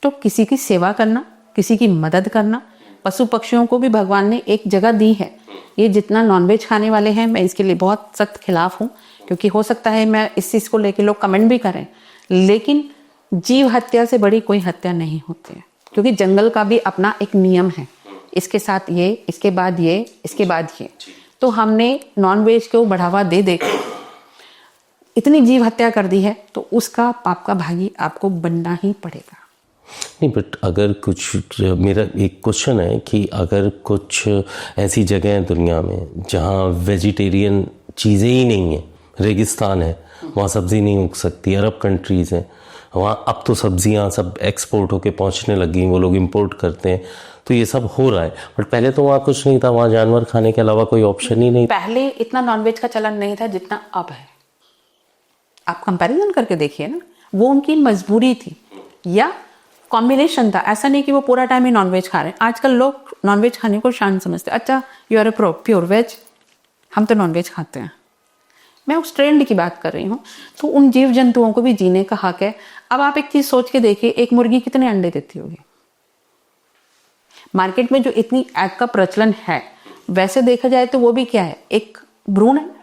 तो किसी की सेवा करना, किसी की मदद करना, पशु पक्षियों को भी भगवान ने एक जगह दी है। ये जितना नॉनवेज खाने वाले हैं, मैं इसके लिए बहुत सख्त खिलाफ हूँ, क्योंकि हो सकता है मैं इस चीज़ को लेके लोग कमेंट भी करें, लेकिन जीव हत्या से बड़ी कोई हत्या नहीं होती है, क्योंकि जंगल का भी अपना एक नियम है। इसके साथ ये, इसके बाद ये, इसके बाद ये। तो हमने नॉनवेज को बढ़ावा दे देकर इतनी जीव हत्या कर दी है, तो उसका पाप का भागी आपको बनना ही पड़ेगा। नहीं, बट अगर कुछ, मेरा एक क्वेश्चन है कि अगर कुछ ऐसी जगह है दुनिया में जहाँ वेजिटेरियन चीज़ें ही नहीं है, रेगिस्तान है, वहाँ सब्जी नहीं उग सकती, अरब कंट्रीज़ हैं, वहाँ अब तो सब्जियाँ सब एक्सपोर्ट होके पहुँचने लगी, वो लोग इंपोर्ट करते हैं, तो ये सब हो रहा है। बट पहले तो वहाँ कुछ नहीं था, वहाँ जानवर खाने के अलावा कोई ऑप्शन ही नहीं। पहले इतना नॉनवेज का चलन नहीं था जितना अब है। आप कंपैरिजन करके देखिए ना, वो उनकी मजबूरी थी या कॉम्बिनेशन था। ऐसा नहीं कि वो पूरा टाइम ही नॉनवेज खा रहे हैं। आजकल लोग नॉनवेज खाने को शान समझते हैं। अच्छा, you are a pure veg, हम तो नॉनवेज खाते हैं। मैं उस ट्रेंड की बात कर रही हूँ। तो उन जीव जंतुओं को भी जीने का हक है। अब आप एक चीज सोच के देखिए, एक मुर्गी कितने अंडे देती होगी? मार्केट में जो इतनी एग का प्रचलन है, वैसे देखा जाए तो वो भी क्या है, एक भ्रूण है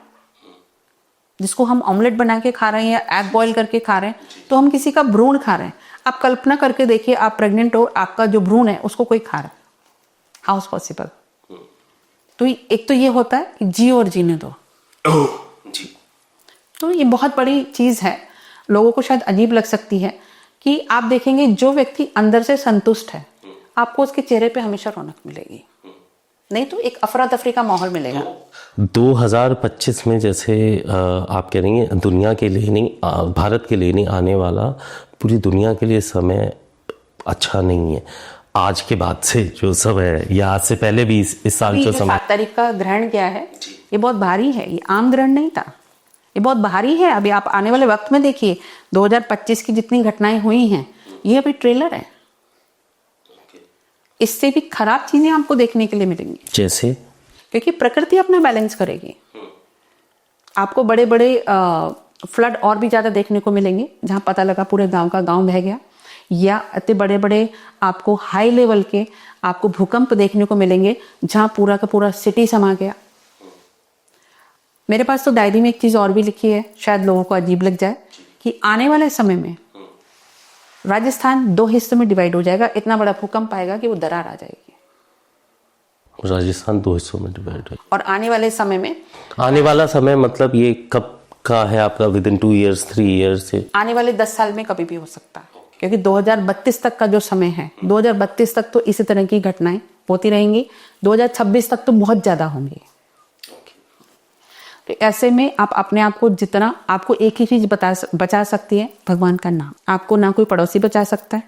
जिसको हम ऑमलेट बना के खा रहे हैं या एग बॉईल करके खा रहे हैं, तो हम किसी का भ्रूण खा रहे हैं। आप कल्पना करके देखिए, आप प्रेग्नेंट हो, आपका जो भ्रूण है उसको कोई खा रहा है, हाउ इज पॉसिबल? तो एक तो ये होता है कि जी और जीने दो। तो ये बहुत बड़ी चीज है। लोगों को शायद अजीब लग सकती है कि आप देखेंगे जो व्यक्ति अंदर से संतुष्ट है, आपको उसके चेहरे पे हमेशा रौनक मिलेगी, नहीं तो एक अफरा तफरी का माहौल मिलेगा। 2025 में जैसे आप कह रही हैं दुनिया के लिए नहीं, भारत के लिए नहीं, आने वाला पूरी दुनिया के लिए समय अच्छा नहीं है। आज के बाद से जो समय है या आज से पहले भी इस साल जो समय 7 तारीख का ग्रहण क्या है, ये बहुत भारी है, ये आम ग्रहण नहीं था, ये बहुत भारी है। अभी आप आने वाले वक्त में देखिए 2025 की जितनी घटनाएं हुई हैं, ये अभी ट्रेलर है, इससे भी खराब चीजें आपको देखने के लिए मिलेंगी। जैसे क्योंकि प्रकृति अपना बैलेंस करेगी, आपको बड़े बड़े फ्लड और भी ज्यादा देखने को मिलेंगे, जहां पता लगा पूरे गांव का गांव बह गया, या इतने बड़े बड़े आपको हाई लेवल के आपको भूकंप देखने को मिलेंगे, जहां पूरा का पूरा सिटी समा गया। मेरे पास तो डायरी में एक चीज और भी लिखी है, शायद लोगों को अजीब लग जाए, कि आने वाले समय में राजस्थान 2 हिस्सों में डिवाइड हो जाएगा, इतना बड़ा भूकंप आएगा कि वो दरार आ जाएगी। राजस्थान 2 हिस्सों में डिवाइड है। और आने वाले समय में, आने वाला समय मतलब ये कब का है आपका? विद इन 2 ईयर्स 3 ईयर्स से? आने वाले 10 साल में कभी भी हो सकता है, क्योंकि 2032 तक का जो समय है, 2032 तक तो इसी तरह की घटनाएं होती रहेंगी, 2026 तक तो बहुत ज्यादा होंगी। तो ऐसे में आप अपने आप को जितना, आपको एक ही चीज बचा सकती है, भगवान का नाम। आपको ना कोई पड़ोसी बचा सकता है,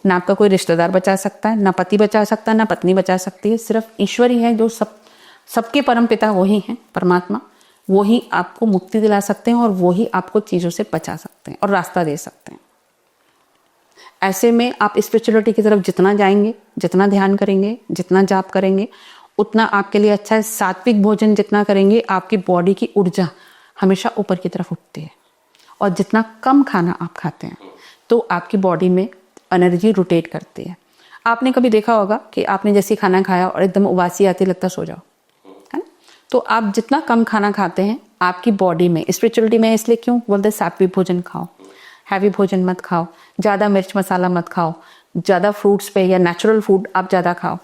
ना आपका कोई रिश्तेदार बचा सकता है, ना पति बचा सकता है, ना पत्नी बचा सकती है। सिर्फ ईश्वर ही है जो सबके परम पिता वही हैं, परमात्मा। वो ही आपको मुक्ति दिला सकते हैं और वो ही आपको चीजों से बचा सकते हैं और रास्ता दे सकते हैं। ऐसे में आप स्पिरिचुअलिटी की तरफ जितना जाएंगे, जितना ध्यान करेंगे, जितना जाप करेंगे, उतना आपके लिए अच्छा है। सात्विक भोजन जितना करेंगे, आपकी बॉडी की ऊर्जा हमेशा ऊपर की तरफ उठती है। और जितना कम खाना आप खाते हैं, तो आपकी बॉडी में एनर्जी रोटेट करती है। आपने कभी देखा होगा कि आपने जैसे खाना खाया और एकदम उबासी आती, लगता सो जाओ, है ना? तो आप जितना कम खाना खाते हैं, आपकी बॉडी में, स्पिरिचुअलिटी में इसलिए क्यों बोलते हैं सात्विक भोजन खाओ, हैवी भोजन मत खाओ, ज़्यादा मिर्च मसाला मत खाओ, ज़्यादा फ्रूट्स पे या नेचुरल फूड आप ज़्यादा खाओ,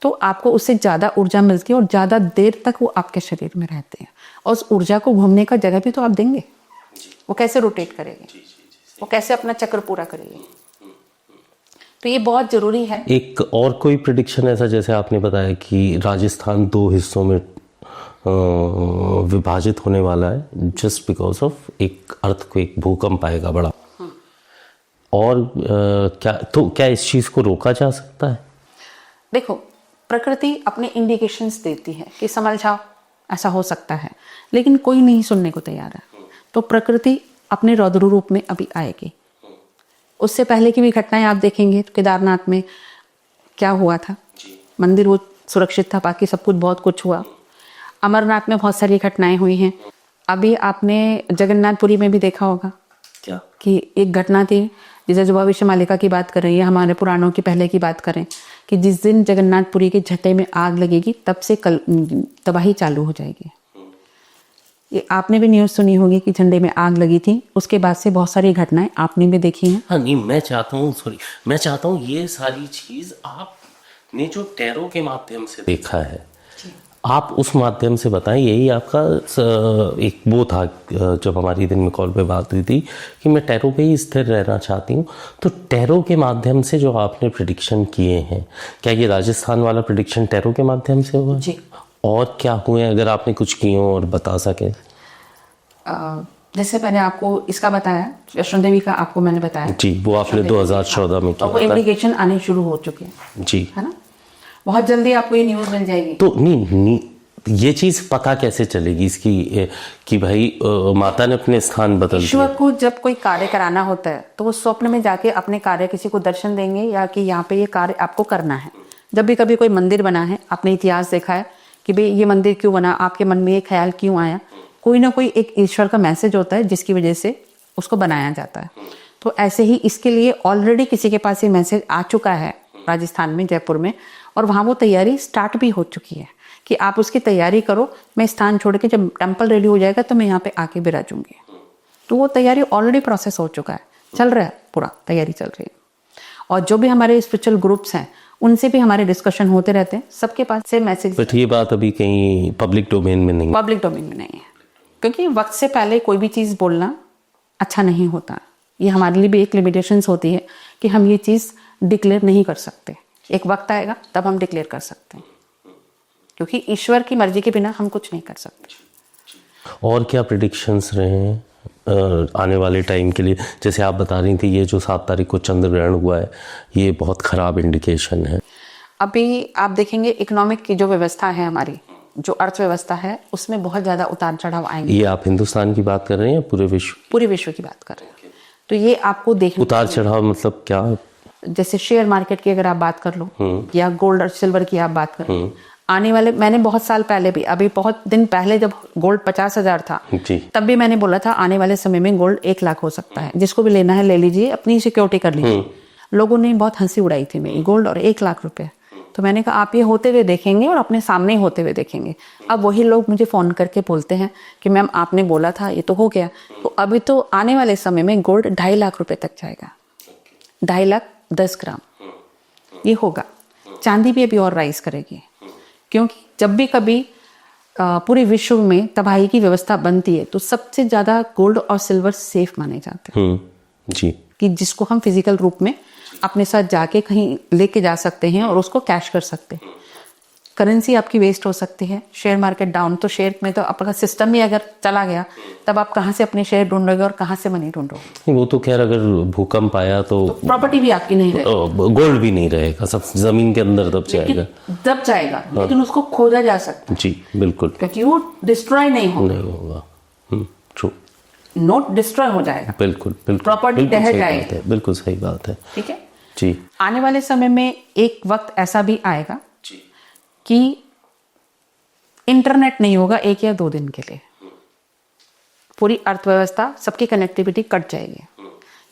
तो आपको उससे ज़्यादा ऊर्जा मिलती है और ज़्यादा देर तक वो आपके शरीर में रहते हैं। और उस ऊर्जा को घूमने का जगह भी तो आप देंगे। वो कैसे रोटेट करेगी, वो कैसे अपना चक्र पूरा करेगी। तो ये बहुत जरूरी है। एक और कोई प्रेडिक्शन ऐसा, जैसे आपने बताया कि राजस्थान 2 हिस्सों में विभाजित होने वाला है, जस्ट बिकॉज ऑफ एक अर्थक्वेक, भूकंप आएगा बड़ा। और क्या इस चीज को रोका जा सकता है? देखो, प्रकृति अपने इंडिकेशंस देती है कि समझ जाओ ऐसा हो सकता है, लेकिन कोई नहीं सुनने को तैयार है। तो प्रकृति अपने रौद्र रूप में अभी आएगी। उससे पहले की भी घटनाएं आप देखेंगे तो केदारनाथ में क्या हुआ था, मंदिर वो सुरक्षित था, बाकी सब कुछ बहुत कुछ हुआ। अमरनाथ में बहुत सारी घटनाएं हुई हैं। अभी आपने जगन्नाथपुरी में भी देखा होगा क्या कि एक घटना थी, जैसे जो भविष्य मालिका की बात कर रही है, हमारे पुराणों की पहले की बात करें कि जिस दिन जगन्नाथपुरी के झट्टे में आग लगेगी, तब से कल तबाही चालू हो जाएगी। ये आपने भी न्यूज़ सुनी होगी कि झंडे में आग लगी थी, उसके बाद से बहुत सारी घटनाएं आपने भी देखी हैं। हाँ, नहीं, मैं चाहता हूँ ये सारी चीज आपने जो टैरो के माध्यम से देखा है, आप उस माध्यम से बताएं। यही आपका एक वो था जब हमारी दिन में कॉल पे बात हुई थी कि मैं टैरो पे ही स्थिर रहना चाहती हूँ। तो टैरो के माध्यम से जो आपने प्रेडिक्शन किए हैं, क्या ये राजस्थान वाला प्रेडिक्शन टैरो के माध्यम से हुआ जी? और क्या हुए, अगर आपने कुछ किए और बता सके? जैसे मैंने आपको इसका बताया, वैष्णो देवी का आपको मैंने बताया जी, वो आपने 2014 में किया, वो इंडिकेशन आने शुरू हो चुके हैं जी, है ना। बहुत जल्दी आपको ये न्यूज़ मिल जाएगी। तो नहीं, ये चीज पता कैसे चलेगी इसकी कि भाई माता ने अपने स्थान बदल दिए? ईश्वर को जब कोई कार्य कराना होता है तो वो स्वप्न में जाके अपने कार्य किसी को दर्शन देंगे, या कि यहाँ पे ये कार्य आपको करना है। जब भी कभी कोई मंदिर बना है, आपने इतिहास देखा है कि भाई ये मंदिर क्यों बना, आपके मन में ये ख्याल क्यों आया, कोई ना कोई एक ईश्वर का मैसेज होता है जिसकी वजह से उसको बनाया जाता है। तो ऐसे ही इसके लिए ऑलरेडी किसी के पास ये मैसेज आ चुका है राजस्थान में, जयपुर में, और वहाँ वो तैयारी स्टार्ट भी हो चुकी है कि आप उसकी तैयारी करो। मैं स्थान छोड़ के जब टेम्पल रेडी हो जाएगा तो मैं यहाँ पे आके बिराजूंगी। तो वो तैयारी ऑलरेडी प्रोसेस हो चुका है, चल रहा है, पूरा तैयारी चल रही है। और जो भी हमारे स्पिरिचुअल ग्रुप्स हैं, उनसे भी हमारे डिस्कशन होते रहते हैं, सबके पास से मैसेज। बट ये बात अभी कहीं पब्लिक डोमेन में नहीं, पब्लिक डोमेन में नहीं है, क्योंकि वक्त से पहले कोई भी चीज़ बोलना अच्छा नहीं होता। ये हमारे लिए भी एक लिमिटेशंस होती है कि हम ये चीज़ डिक्लेयर नहीं कर सकते। एक वक्त आएगा तब हम डिक्लेयर कर सकते हैं, क्योंकि ईश्वर की मर्जी के बिना हम कुछ नहीं कर सकते। और क्या प्रिडिक्शंस रहे हैं आने वाले टाइम के लिए? जैसे आप बता रही थी ये जो 7 तारीख को चंद्र ग्रहण हुआ है ये बहुत ख़राब इंडिकेशन है। अभी आप देखेंगे इकोनॉमिक की जो व्यवस्था है, हमारी जो अर्थव्यवस्था है, उसमें बहुत ज़्यादा उतार चढ़ाव आएंगे। ये आप हिंदुस्तान की बात कर रहे हैं या पूरे विश्व? पूरे विश्व की बात कर रहे हैं। तो ये आपको देखना, उतार चढ़ाव मतलब क्या? जैसे शेयर मार्केट की अगर आप बात कर लो या गोल्ड और सिल्वर की आप बात कर लो, आने वाले, मैंने बहुत साल पहले भी, अभी बहुत दिन पहले जब गोल्ड 50,000 था जी, तब भी मैंने बोला था आने वाले समय में गोल्ड 1 लाख हो सकता है, जिसको भी लेना है ले लीजिए, अपनी सिक्योरिटी कर लीजिए। लोगों ने बहुत हंसी उड़ाई थी मेरी, गोल्ड और 1 लाख रुपए। तो मैंने कहा आप ये होते हुए देखेंगे और अपने सामने होते हुए देखेंगे। अब वही लोग मुझे फ़ोन करके बोलते हैं कि मैम आपने बोला था ये तो हो गया। तो अभी तो आने वाले समय में गोल्ड 2.5 लाख रुपए तक जाएगा, 2.5 लाख 10 ग्राम ये होगा। चांदी भी अभी और राइज करेगी, क्योंकि जब भी कभी पूरे विश्व में तबाही की व्यवस्था बनती है तो सबसे ज़्यादा गोल्ड और सिल्वर सेफ माने जाते हैं जी, कि जिसको हम फिजिकल रूप में अपने साथ जाके कहीं लेके जा सकते हैं और उसको कैश कर सकते हैं। करेंसी आपकी वेस्ट हो सकती है, शेयर मार्केट डाउन, तो शेयर में तो आपका सिस्टम ही अगर चला गया तब आप कहाँ से अपने शेयर ढूंढोगे और कहाँ से मनी ढूंढोगे? वो तो खैर अगर भूकंप आया तो प्रॉपर्टी भी आपकी नहीं रहेगी, गोल्ड भी नहीं रहेगा, सब जमीन के अंदर दब जाएगा। दब जाएगा, लेकिन उसको खोजा जा सकता है। जी बिल्कुल, क्योंकि वो डिस्ट्रॉय नहीं होगा, ट्रू, नोट डिस्ट्रॉय हो जाएगा, बिल्कुल बिल्कुल, प्रॉपर्टी ढह जाएगी। बिल्कुल सही बात है। ठीक है जी, आने वाले समय में एक वक्त ऐसा भी आएगा कि इंटरनेट नहीं होगा 1 या 2 दिन के लिए, पूरी अर्थव्यवस्था, सबकी कनेक्टिविटी कट जाएगी।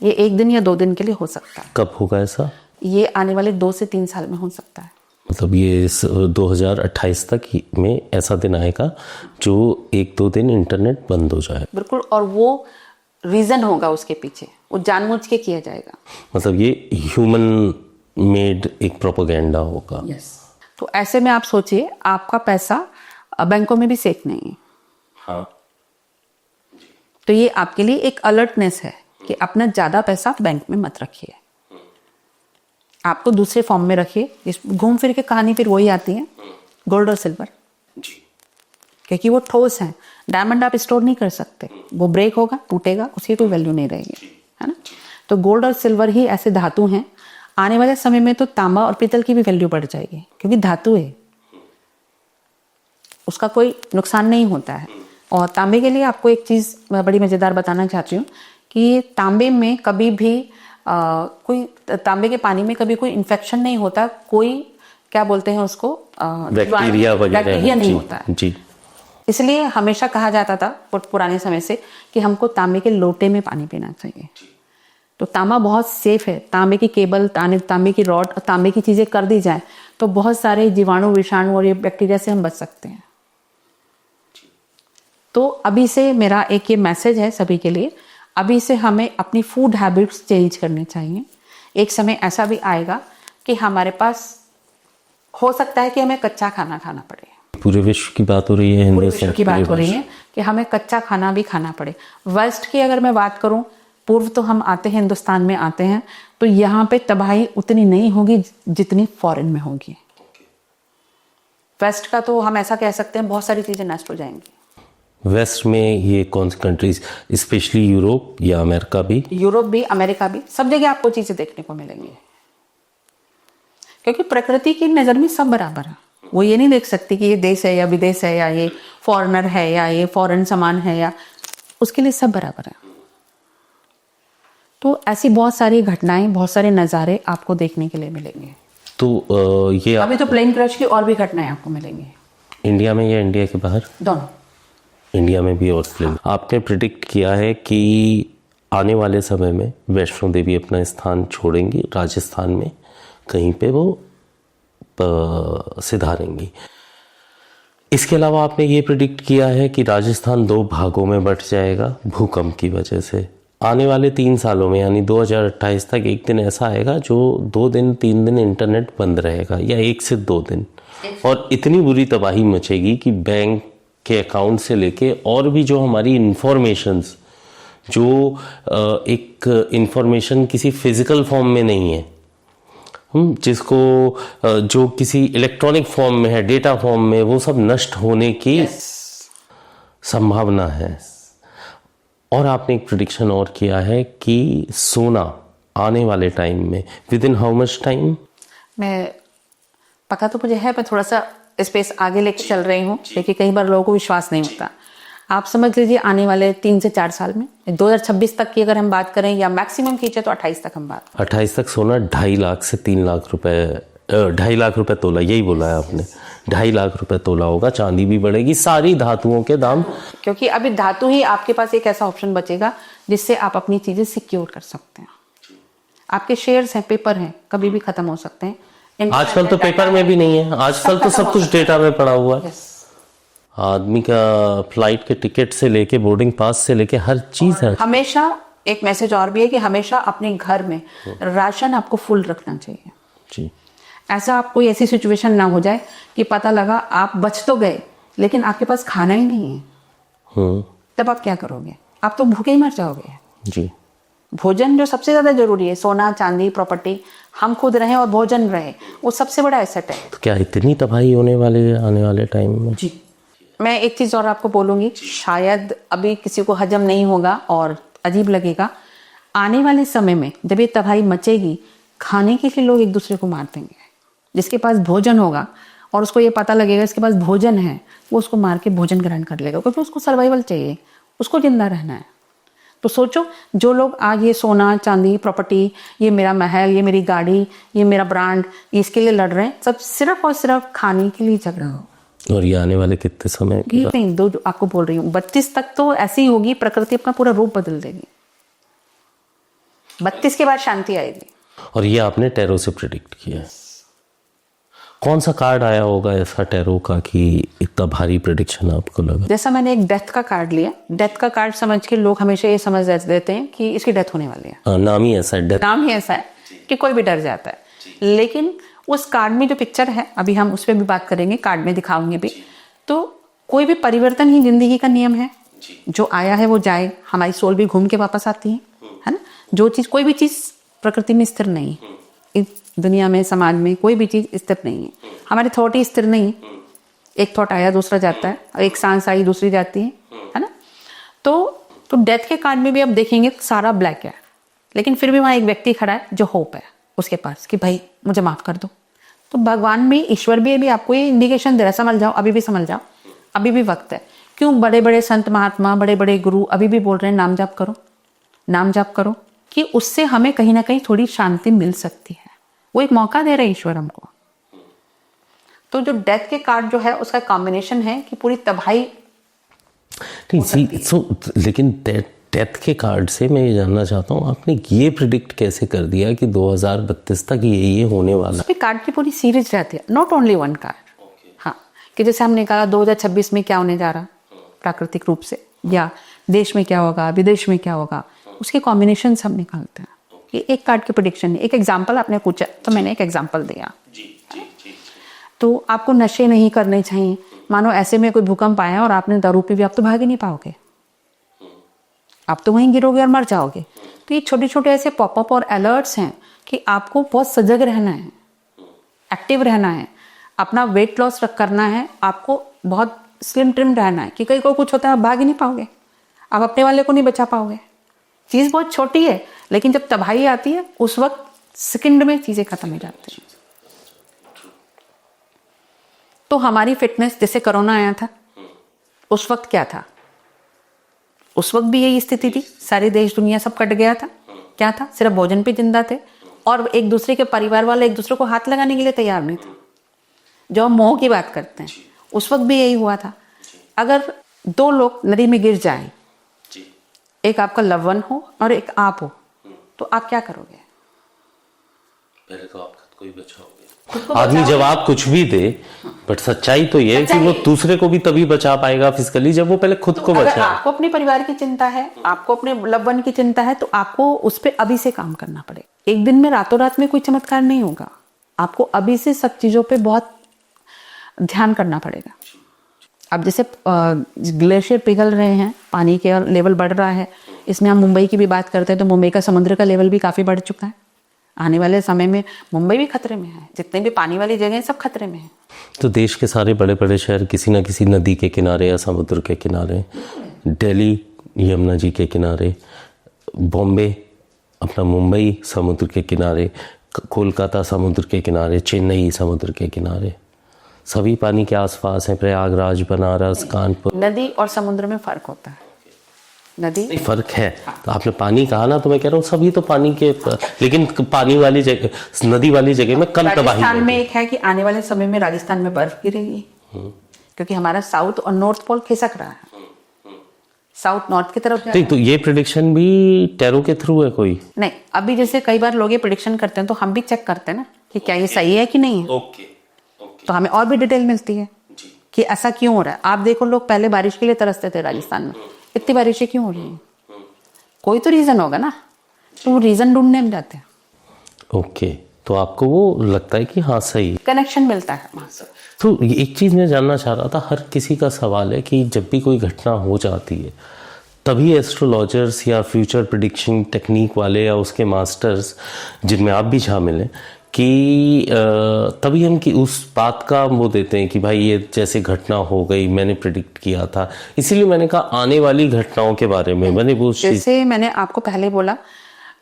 ये 1 दिन या 2 दिन के लिए हो सकता है। कब होगा ऐसा? ये आने वाले 2 से 3 साल में हो सकता है। मतलब ये 2028 तक में ऐसा दिन आएगा जो 1-2 दिन इंटरनेट बंद हो जाए। बिल्कुल, और वो रीजन होगा उसके पीछे, वो जानबूझ के किया जाएगा। मतलब ये ह्यूमन मेड एक प्रोपेगेंडा होगा। यस। तो ऐसे में आप सोचिए, आपका पैसा बैंकों में भी सेफ नहीं है। हाँ। तो ये आपके लिए एक अलर्टनेस है कि अपना ज्यादा पैसा बैंक में मत रखिए, आपको दूसरे फॉर्म में रखिए। घूम फिर के कहानी फिर वही आती है, गोल्ड और सिल्वर, क्योंकि वो ठोस है। डायमंड आप स्टोर नहीं कर सकते, वो ब्रेक होगा, टूटेगा, उसकी कोई वैल्यू नहीं रहेगी, है ना। तो गोल्ड और सिल्वर ही ऐसे धातु हैं। आने वाले समय में तो तांबा और पीतल की भी वैल्यू बढ़ जाएगी, क्योंकि धातु है, उसका कोई नुकसान नहीं होता है। और तांबे के लिए आपको एक चीज़ बड़ी मज़ेदार बताना चाहती हूँ कि तांबे में कभी भी कोई, तांबे के पानी में कभी कोई इन्फेक्शन नहीं होता, कोई क्या बोलते हैं उसको, बैक्टीरिया नहीं होता है जी। इसलिए हमेशा कहा जाता था पुराने समय से कि हमको तांबे के लोटे में पानी पीना चाहिए। तो तांबा बहुत सेफ है। तांबे की केबल, तांबे की रॉड और तांबे की चीज़ें कर दी जाए तो बहुत सारे जीवाणु, विषाणु और ये बैक्टीरिया से हम बच सकते हैं। तो अभी से मेरा एक ये मैसेज है सभी के लिए, अभी से हमें अपनी फूड हैबिट्स चेंज करनी चाहिए। एक समय ऐसा भी आएगा कि हमारे पास हो सकता है कि हमें कच्चा खाना खाना पड़े। पूरे विश्व की बात हो रही है, पूरे विश्व की बात हो रही है कि हमें कच्चा खाना भी खाना पड़े। वेस्ट की अगर मैं बात करूं, पूर्व तो हम आते हैं, हिंदुस्तान में आते हैं, तो यहाँ पे तबाही उतनी नहीं होगी जितनी फॉरेन में होगी। वेस्ट का तो हम ऐसा कह सकते हैं बहुत सारी चीजें नष्ट हो जाएंगी। वेस्ट में ये कौन सी कंट्रीज, स्पेशली यूरोप या अमेरिका भी? यूरोप भी, अमेरिका भी, सब जगह आपको चीजें देखने को मिलेंगी, क्योंकि प्रकृति की नजर में सब बराबर है। वो ये नहीं देख सकती कि ये देश है या विदेश है, या ये फॉरेनर है या ये फॉरेन सामान है, या उसके लिए सब बराबर है। तो ऐसी बहुत सारी घटनाएं, बहुत सारे नज़ारे आपको देखने के लिए मिलेंगे। तो ये अभी तो प्लेन क्रैश की और भी घटनाएं आपको मिलेंगी, इंडिया में या इंडिया के बाहर? दोनों। इंडिया में भी और प्लेन। आपने प्रिडिक्ट किया है कि आने वाले समय में वैष्णो देवी अपना स्थान छोड़ेंगी, राजस्थान में कहीं पे वो सिधारेंगी। इसके अलावा आपने ये प्रिडिक्ट किया है कि राजस्थान 2 भागों में बंट जाएगा भूकंप की वजह से। आने वाले 3 सालों में यानी 2028 तक एक दिन ऐसा आएगा जो 2 दिन 3 दिन इंटरनेट बंद रहेगा, या 1 से 2 दिन, और इतनी बुरी तबाही मचेगी कि बैंक के अकाउंट से लेके और भी जो हमारी इंफॉर्मेशंस जो एक इंफॉर्मेशन किसी फिजिकल फॉर्म में नहीं है, जिसको जो किसी इलेक्ट्रॉनिक फॉर्म में है, डेटा फॉर्म में, वो सब नष्ट होने की संभावना है। और आपने एक प्रेडिक्शन और किया है कि सोना आने वाले टाइम में, with in how much time? मैं पता तो मुझे है, पर थोड़ा सा स्पेस आगे लेके चल रही हूँ, लेकिन कई बार लोगों को विश्वास नहीं होता। आप समझ लीजिए आने वाले 3 से 4 साल में, 2026 तक की अगर हम बात करें, या मैक्सिमम खींचे तो 28 तक हम बात। 28 तक सोना 2.5 लाख से 3 लाख रुपए, 2.5 लाख रुपए तोला, यही बोला है आपने, 2.5 लाख रुपए तोला होगा। चांदी भी बढ़ेगी, सारी धातुओं के दाम, क्योंकि अभी धातु ही आपके पास एक ऐसा ऑप्शन बचेगा जिससे आप अपनी चीजें सिक्योर कर सकते हैं। आपके शेयर्स हैं, पेपर हैं, कभी भी खत्म हो सकते हैं। आजकल तो पेपर में भी नहीं है, आजकल तो सब कुछ डेटा में पड़ा हुआ है। आदमी का फ्लाइट के टिकट से लेके बोर्डिंग पास से लेके हर चीज है। हमेशा एक मैसेज और भी है कि हमेशा अपने घर में राशन आपको फुल रखना चाहिए जी। ऐसा आप कोई ऐसी सिचुएशन ना हो जाए कि पता लगा आप बच तो गए लेकिन आपके पास खाना ही नहीं है, तब आप क्या करोगे? आप तो भूखे ही मर जाओगे जी। भोजन जो सबसे ज्यादा जरूरी है, सोना चांदी प्रॉपर्टी, हम खुद रहें और भोजन रहे, वो सबसे बड़ा एसेट है। तो क्या इतनी तबाही होने वाली है आने वाले टाइम में? जी। मैं एक चीज और आपको बोलूंगी, शायद अभी किसी को हजम नहीं होगा और अजीब लगेगा, आने वाले समय में जब ये तबाही मचेगी, खाने के लिए लोग एक दूसरे को मार देंगे। जिसके पास भोजन होगा और उसको ये पता लगेगा इसके पास भोजन है, वो उसको मार के भोजन ग्रहण कर लेगा, क्योंकि उसको सर्वाइवल चाहिए, उसको जिंदा रहना है। तो सोचो, जो लोग आज ये सोना चांदी प्रॉपर्टी, ये मेरा महल, ये मेरी गाड़ी, ये मेरा ब्रांड, इसके लिए लड़ रहे हैं, सब सिर्फ और सिर्फ खाने के लिए झगड़ा हो। और ये आने वाले कितने समय ये नहीं, दो आपको बोल रही हूँ, 32 तक तो ऐसी होगी, प्रकृति अपना पूरा रूप बदल देगी। 32 के बाद शांति आएगी। और ये आपने टैरो से प्रेडिक्ट किया है। कौन सा कार्ड आया होगा ऐसा टैरो का कि इतना भारी प्रेडिक्शन आपको लगा? जैसा मैंने एक डेथ का कार्ड लिया, डेथ का कार्ड समझ के लोग हमेशा ये समझ देते हैं कि इसकी डेथ होने वाली है। नाम ही ऐसा है, डेथ। नाम ही ऐसा है कि कोई भी डर जाता है, लेकिन उस कार्ड में जो पिक्चर है, अभी हम उस पर भी बात करेंगे, कार्ड में दिखाऊंगे भी, तो कोई भी परिवर्तन ही जिंदगी का नियम है। जो आया है वो जाए, हमारी सोल भी घूम के वापस आती है ना। जो चीज, कोई भी चीज प्रकृति में स्थिर नहीं है, इस दुनिया में समाज में कोई भी चीज स्थिर नहीं है। हमारे थॉट ही स्थिर नहीं है, एक थॉट आया दूसरा जाता है, और एक सांस आई दूसरी जाती है ना। तो डेथ के कार्ड में भी आप देखेंगे सारा ब्लैक है, लेकिन फिर भी वहां एक व्यक्ति खड़ा है जो होप है उसके पास कि भाई मुझे माफ कर दो। तो भगवान भी, ईश्वर भी आपको ये इंडिकेशन दे रहा है, समझ जाओ, अभी भी समझ जाओ, अभी भी वक्त है। क्यों बड़े बड़े संत महात्मा, बड़े बड़े गुरु अभी भी बोल रहे हैं नाम जाप करो, नाम जाप करो, कि उससे हमें कहीं ना कहीं थोड़ी शांति मिल सकती है। वो एक मौका दे रहे हैं ईश्वर हमको। तो जो डेथ के कार्ड जो है उसका कॉम्बिनेशन है कि पूरी तबाही। लेकिन डेथ के कार्ड से मैं ये जानना चाहता हूँ, आपने ये प्रिडिक्ट कैसे कर दिया कि 2032 तक ये होने वाला है? कार्ड की पूरी सीरीज रहती है, नॉट ओनली वन कार्ड। हाँ, कि जैसे हमने कहा 2026 में क्या होने जा रहा प्राकृतिक रूप से, या देश में क्या होगा, विदेश में क्या होगा, उसके कॉम्बिनेशन हम निकालते हैं। ये एक कार्ड की प्रेडिक्शन है। एक एग्जाम्पल आपने पूछा तो मैंने एक एग्जाम्पल दिया। तो आपको नशे नहीं करने चाहिए। मानो ऐसे में कोई भूकंप आया और आपने दारू पी भी, आप तो भाग ही नहीं पाओगे, आप तो वहीं गिरोगे और मर जाओगे। तो ये छोटे छोटे ऐसे पॉपअप और अलर्ट्स हैं कि आपको बहुत सजग रहना है, एक्टिव रहना है, अपना वेट लॉस करना है, आपको बहुत स्लिम ट्रिम रहना है, कि कहीं को कुछ होता है आप भाग ही नहीं पाओगे, आप अपने वाले को नहीं बचा पाओगे। चीज़ बहुत छोटी है, लेकिन जब तबाही आती है उस वक्त सेकंड में चीज़ें खत्म हो जाती हैं। तो हमारी फिटनेस, जैसे कोरोना आया था उस वक्त क्या था, उस वक्त भी यही स्थिति थी, सारे देश दुनिया सब कट गया था। क्या था, सिर्फ भोजन पे जिंदा थे, और एक दूसरे के परिवार वाले एक दूसरे को हाथ लगाने के लिए तैयार नहीं थे। जो हम मोह की बात करते हैं, उस वक्त भी यही हुआ था। अगर 2 लोग नदी में गिर जाएं, एक आपका लव वन हो और एक आप हो, तो आप क्या करोगे? पहले तो आप खुद को ही बचाओगे। आदमी जवाब कुछ भी दे, बट सच्चाई तो ये है कि वो दूसरे को भी तभी बचा पाएगा फिजिकली जब वो पहले खुद को बचाए। आपको अपने परिवार की चिंता है, आपको अपने लव वन की चिंता है, तो आपको उस पर अभी से काम करना पड़ेगा। एक दिन में, रातों रात में कोई चमत्कार नहीं होगा। आपको अभी से सब चीजों पे बहुत ध्यान करना पड़ेगा। अब जैसे ग्लेशियर पिघल रहे हैं, पानी के लेवल बढ़ रहा है, इसमें हम मुंबई की भी बात करते हैं तो मुंबई का समुद्र का लेवल भी काफ़ी बढ़ चुका है। आने वाले समय में मुंबई भी खतरे में है, जितने भी पानी वाली जगह हैं सब खतरे में है। तो देश के सारे बड़े बड़े शहर किसी न किसी नदी के किनारे या समुद्र के किनारे, दिल्ली यमुना जी के किनारे, बॉम्बे अपना मुंबई समुद्र के किनारे, कोलकाता समुद्र के किनारे, चेन्नई समुद्र के किनारे, सभी पानी के आसपास हैं। प्रयागराज, बनारस, कानपुर। नदी और समुद्र में फ़र्क होता है। नदी फर्क है, तो आपने पानी कहा ना, तो मैं कह रहा हूँ सभी तो पानी के, लेकिन पानी वाली जगह, नदी वाली जगह में कम तबाही राजस्थान में एक है कि आने वाले समय में राजस्थान में बर्फ गिरेगी, क्योंकि हमारा साउथ और नॉर्थ पोल खिसक रहा है, साउथ नॉर्थ की तरफ जा रहा है। तो ये प्रेडिक्शन भी टैरो के थ्रू है कोई? नहीं, अभी जैसे कई बार लोग ये प्रेडिक्शन करते हैं तो हम भी चेक करते हैं ना कि क्या ये सही है कि नहीं है। ओके, तो हमें और भी डिटेल मिलती है कि ऐसा क्यों हो रहा है। आप देखो, लोग पहले बारिश के लिए तरसते थे राजस्थान में, इतनी बारिशें क्यों हो रही हैं? कोई तो रीजन होगा ना, तो वो रीजन ढूंढने हम जाते हैं। ओके, तो आपको वो लगता है कि हाँ सही कनेक्शन मिलता है वहाँ से। तो एक चीज़ मैं जानना चाह रहा था, हर किसी का सवाल है कि जब भी कोई घटना हो जाती है तभी एस्ट्रोलॉजर्स या फ्यूचर प्रिडिक्शन टेक्निक वाले या उसके मास्टर्स, जिनमें आप भी शामिल हैं, कि तभी हम कि उस बात का वो देते हैं कि भाई ये जैसे घटना हो गई, मैंने प्रिडिक्ट किया था। इसीलिए मैंने कहा आने वाली घटनाओं के बारे में मैंने वो जैसे मैंने आपको पहले बोला,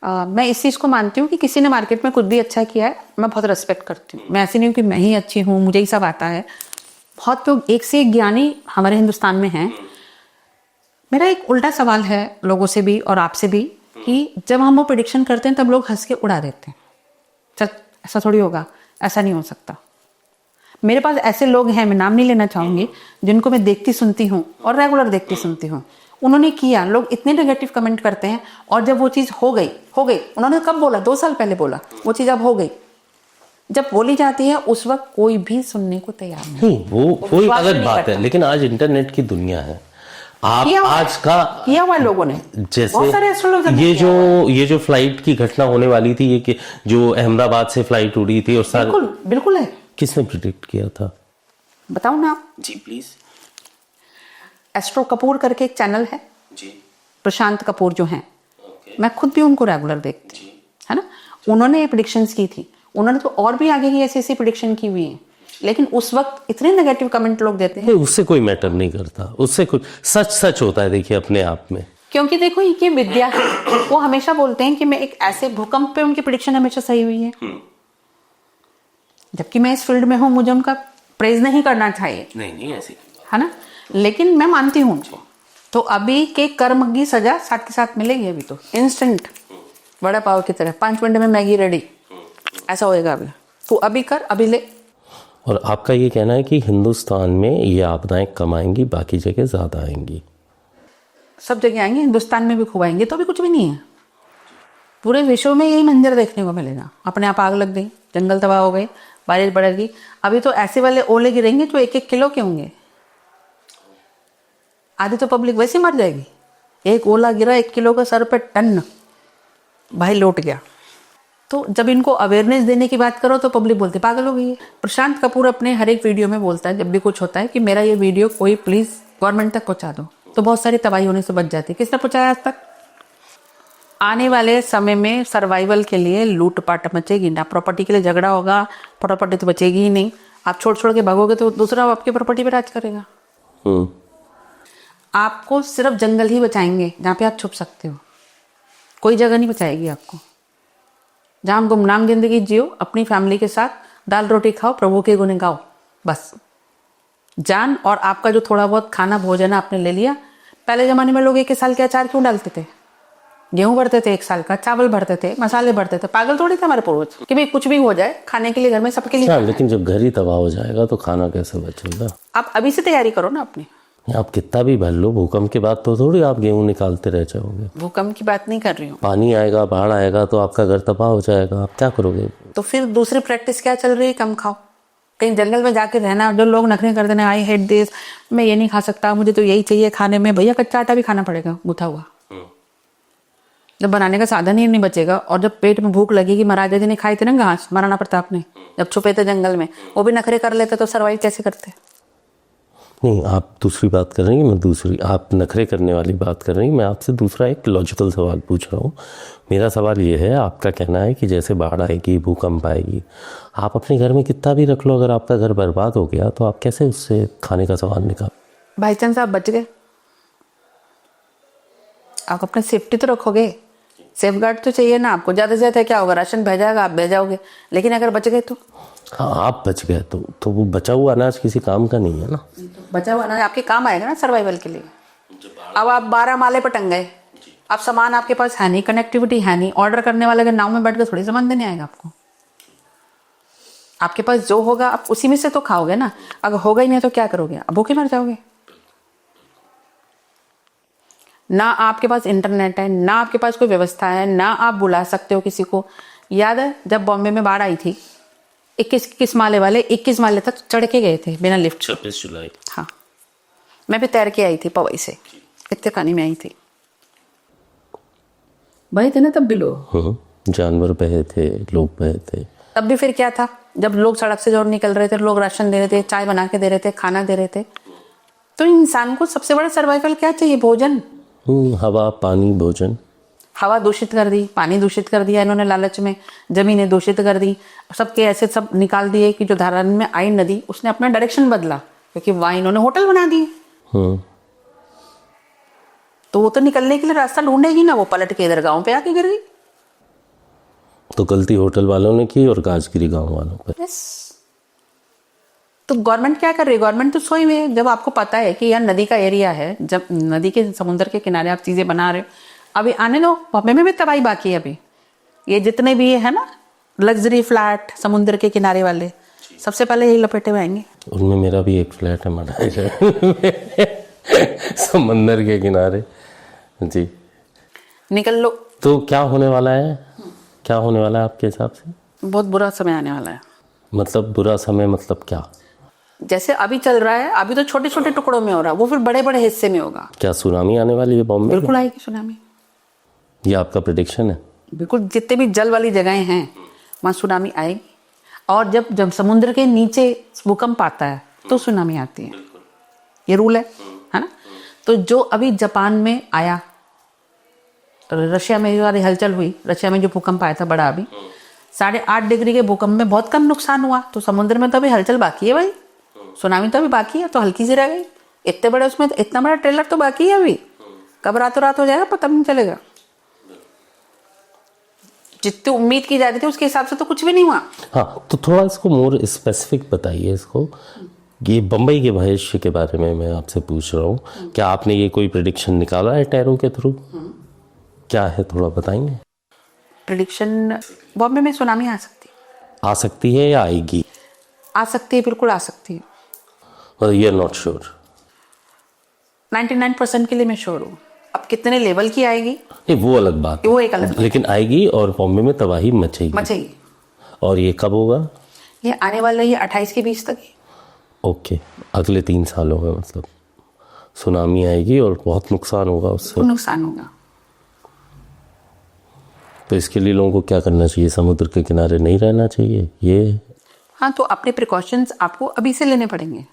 मैं इस चीज़ को मानती हूँ कि किसी ने मार्केट में कुछ भी अच्छा किया है, मैं बहुत रिस्पेक्ट करती हूँ। मैं ऐसी नहीं हूँ कि मैं ही अच्छी हूँ, मुझे ही सब आता है। बहुत लोग एक से एक ज्ञानी हमारे हिंदुस्तान में हैं। मेरा एक उल्टा सवाल है लोगों से भी और आपसे भी, कि जब हम वो प्रेडिक्शन करते हैं तब लोग हंस के उड़ा देते हैं, चल ऐसा थोड़ी होगा, ऐसा नहीं हो सकता। मेरे पास ऐसे लोग हैं, मैं नाम नहीं लेना चाहूँगी, जिनको मैं देखती सुनती हूँ और रेगुलर देखती सुनती हूँ। उन्होंने किया, लोग इतने नेगेटिव कमेंट करते हैं, और जब वो चीज़ हो गई, उन्होंने कब बोला? 2 साल पहले बोला, वो चीज़ अब हो गई। जब बोली जाती है उस वक्त कोई भी सुनने को तैयार नहीं। वो कोई अलग बात है, लेकिन आज इंटरनेट की दुनिया है। आप आज का किया हुआ लोगों ने, जैसे बहुत सारे एस्ट्रोलॉजर ये जो फ्लाइट की घटना होने वाली थी, ये कि जो अहमदाबाद से फ्लाइट उड़ी थी और सारे, बिल्कुल है। किसने प्रिडिक्ट किया था? बताओ ना जी प्लीज। एस्ट्रो कपूर करके एक चैनल है जी, प्रशांत कपूर जो हैं, मैं खुद भी उनको रेगुलर देखती हूँ, है ना। उन्होंने प्रिडिक्शंस की थी, उन्होंने तो और भी आगे की ऐसी प्रिडिक्शन की हुई है, लेकिन उस वक्त इतने नेगेटिव कमेंट लोग देते हैं। उससे कोई मैटर नहीं करता, उससे कुछ सच होता है, देखिए अपने आप में। क्योंकि देखो ये विद्या है, वो हमेशा बोलते हैं कि मैं एक ऐसे भूकंप पे उनकी प्रेडिक्शन हमेशा सही हुई है, जबकि मैं इस फील्ड में हूँ, मुझे उनका प्रेज नहीं करना चाहिए, नहीं ऐसी, है ना, लेकिन मैं मानती हूँ उनको। तो अभी के कर्म की सजा साथ के साथ मिलेगी। अभी तो इंस्टेंट वड़ा पाव की तरह 5 मिनट में मैगी रेडी, ऐसा होएगा। अभी तू अभी कर, अभी ले। और आपका ये कहना है कि हिंदुस्तान में ये आपदाएं कम आएंगी, बाकी जगह ज्यादा आएंगी? सब जगह आएंगे, हिंदुस्तान में भी खूब आएंगे, तो अभी कुछ भी नहीं है। पूरे विश्व में यही मंजर देखने को मिलेगा। अपने आप आग लग गई, जंगल तबाह हो गए, बारिश बढ़ेगी। अभी तो ऐसे वाले ओले गिरेंगे जो 1-1 किलो के होंगे। आधी तो पब्लिक वैसे मर जाएगी। एक ओला गिरा 1 किलो का, सर पे टन, भाई लौट गया। तो जब इनको अवेयरनेस देने की बात करो तो पब्लिक बोलती पागल हो गई है। प्रशांत कपूर अपने हर एक वीडियो में बोलता है, जब भी कुछ होता है, कि मेरा ये वीडियो कोई प्लीज गवर्नमेंट तक पहुंचा दो, तो बहुत सारी तबाही होने से बच जाती है। किसने पहुंचाया आज तक? आने वाले समय में सर्वाइवल के लिए लूटपाट मचेगी ना, प्रॉपर्टी के लिए झगड़ा होगा, प्रॉपर्टी तो बचेगी ही नहीं। आप छोड़ के भागोगे तो दूसरा आपकी प्रॉपर्टी पे राज करेगा। आपको सिर्फ जंगल ही बचाएंगे जहाँ पे आप छुप सकते हो, कोई जगह नहीं बचाएगी आपको। जहाँ गुमनाम जिंदगी जियो, अपनी फैमिली के साथ दाल रोटी खाओ, प्रभु के गुण गाओ, बस। जान और आपका जो थोड़ा बहुत खाना भोजन आपने ले लिया। पहले जमाने में लोग 1 साल के अचार क्यों डालते थे? गेहूं भरते थे 1 साल का, चावल भरते थे, मसाले भरते थे। पागल थोड़ी थे हमारे पूर्वज कि भाई कुछ भी हो जाए खाने के लिए घर में सबके लिए। लेकिन जब घर ही तबाह हो जाएगा तो खाना कैसे बचेगा? आप अभी से तैयारी करो ना अपनी। आप कितना भी भर लो, भूकंप के बाद तो थोड़ी आप गेहूं निकालते रह जाओगे। भूकंप की बात नहीं कर रही हूँ। पानी आएगा, बाढ़ आएगा तो आपका घर तबाह हो जाएगा, आप क्या करोगे? तो फिर दूसरी प्रैक्टिस क्या चल रही है? कम खाओ, कहीं जंगल में जाके रहना। जो लोग नखरे कर देना, आई हेट दिस, मैं ये नहीं खा सकता, मुझे तो यही चाहिए खाने में। भैया कच्चा आटा भी खाना पड़ेगा, गुथा हुआ। जब बनाने का साधन ही नहीं बचेगा, और जब पेट में भूख लगेगी, महाराजा जी ने खाए थे ना घास, महाराणा प्रताप ने, जब छुपे थे जंगल में, वो भी नखरे कर लेते तो सर्वाइव कैसे करते? नहीं, आप दूसरी बात कर रही हैं, मैं दूसरी, आप नखरे करने वाली बात कर रही हैं, मैं आपसे दूसरा एक लॉजिकल सवाल पूछ रहा हूँ। मेरा सवाल ये है, आपका कहना है कि जैसे बाढ़ आएगी, भूकंप आएगी, आप अपने घर में कितना भी रख लो, अगर आपका घर बर्बाद हो गया तो आप कैसे उससे खाने का सामान निकाल? बाई चांस आप बच गए, आप अपना सेफ्टी तो रखोगे, सेफ गार्ड तो चाहिए ना आपको। ज़्यादा से ज़्यादा क्या होगा, राशन भेजाएगा, आप भेजाओगे, लेकिन अगर बच गए तो? हाँ, आप बच गए तो वो बचा हुआ अनाज किसी काम का नहीं है ना। बचा हुआ अनाज आपके काम आएगा ना सर्वाइवल के लिए। अब आप 12 माले पर टंग गए, अब सामान आपके पास है नहीं, कनेक्टिविटी है नहीं, ऑर्डर करने वाले के नाव में बैठ कर थोड़ी सामान देने आएगा आपको। आपके पास जो होगा आप उसी में से तो खाओगे ना। अगर होगा ही नहीं तो क्या करोगे, अब भूखे मर जाओगे। ना आपके पास इंटरनेट है, ना आपके पास कोई व्यवस्था है, ना आप बुला सकते हो किसी को। याद है जब बॉम्बे में बाढ़ आई थी, 21 माले वाले 21 माले तक चढ़ के गए थे बिना लिफ्ट। 26 जुलाई। हाँ, मैं भी तैर के आई थी पवई से, इतने पानी में आई थी। बहे थे ना तब भी लोग, जानवर बहे थे, लोग बहे थे। तब भी फिर क्या था, जब लोग सड़क से जो निकल रहे थे, लोग राशन दे रहे थे, चाय बना के दे रहे थे, खाना दे रहे थे। तो इंसान को सबसे बड़ा सर्वाइवल क्या चाहिए, भोजन। हवा, पानी, भोजन। हवा दूषित कर दी, पानी दूषित कर दिया इन्होंने लालच में, जमीनें दूषित कर दी, सबके ऐसे सब निकाल दिए कि जो धारा में आई नदी उसने अपना डायरेक्शन बदला, क्योंकि वहां इन्होंने होटल बना दिए। तो वो तो निकलने के लिए रास्ता ढूंढेगी ना, वो पलट के इधर गांव पे आके गिर गई। तो गलती होटल वालों ने की और गाज गिरी गाँव वालों पर। यस। तो गवर्नमेंट क्या कर रही है, गवर्नमेंट तो सोई हुई है। जब आपको पता है कि यार नदी का एरिया है, जब नदी के समुद्र के किनारे आप चीजें बना रहे हो, अभी आने दो, बॉम्बे में भी तबाही बाकी है। अभी ये जितने भी है ना लग्जरी फ्लैट समुद्र के किनारे वाले, सबसे पहले यही लपेटे हुए आएंगे। उनमें मेरा भी एक फ्लैट है मनाई समंदर के किनारे। जी, निकल लो। तो क्या होने वाला है, क्या होने वाला है आपके हिसाब से? बहुत बुरा समय आने वाला है। मतलब बुरा समय मतलब क्या? जैसे अभी चल रहा है, अभी तो छोटे छोटे टुकड़ों में हो रहा है, वो फिर बड़े बड़े हिस्से में होगा। क्या सुनामी आने वाली है बॉम्बे? बिल्कुल आएगी सुनामी, ये आपका प्रेडिक्शन है? बिल्कुल। जितने भी जल वाली जगहें हैं वहाँ सुनामी आएगी। और जब समुद्र के नीचे भूकंप आता है तो सुनामी आती है, ये रूल है ना। तो जो अभी जापान में आया, रशिया में जो हलचल हुई, रशिया में जो भूकंप आया था बड़ा, अभी 8.5 डिग्री के भूकंप में बहुत कम नुकसान हुआ। तो समुद्र में तो अभी हलचल बाकी है भाई, सुनामी तो अभी बाकी है, तो हल्की सी रह गई। इतने बड़े उसमें इतना बड़ा ट्रेलर तो बाकी है अभी, कब रातों रात हो जाएगा पता नहीं चलेगा। जितनी उम्मीद की जा रही थी उसके हिसाब से तो कुछ भी नहीं हुआ। हाँ, तो थोड़ा इसको मोर स्पेसिफिक बताइए इसको। ये बम्बई के भविष्य के बारे में मैं आपसे पूछ रहा हूँ, क्या आपने ये कोई प्रेडिक्शन निकाला है टैरो के थ्रू? क्या है, थोड़ा बताएंगे? प्रेडिक्शन, बॉम्बे में सुनामी आ सकती है या आएगी? आ सकती है, बिल्कुल आ सकती है। मतलब यू आर नॉट श्योर? 99% के लिए मैं श्योर हूँ। अब कितने लेवल की आएगी नहीं, वो अलग बात है, वो एक अलग, लेकिन आएगी और बॉम्बे में तबाही मचेगी। और ये कब होगा? ये आने वाला ये 28 के 20 तक ही। ओके, अगले 3 सालों में मतलब सुनामी आएगी और बहुत नुकसान होगा उससे। नुकसान होगा। तो इसके लिए लोगों को क्या करना चाहिए? समुद्र के किनारे नहीं रहना चाहिए ये? हाँ, तो अपने प्रिकॉशंस आपको अभी से लेने पड़ेंगे।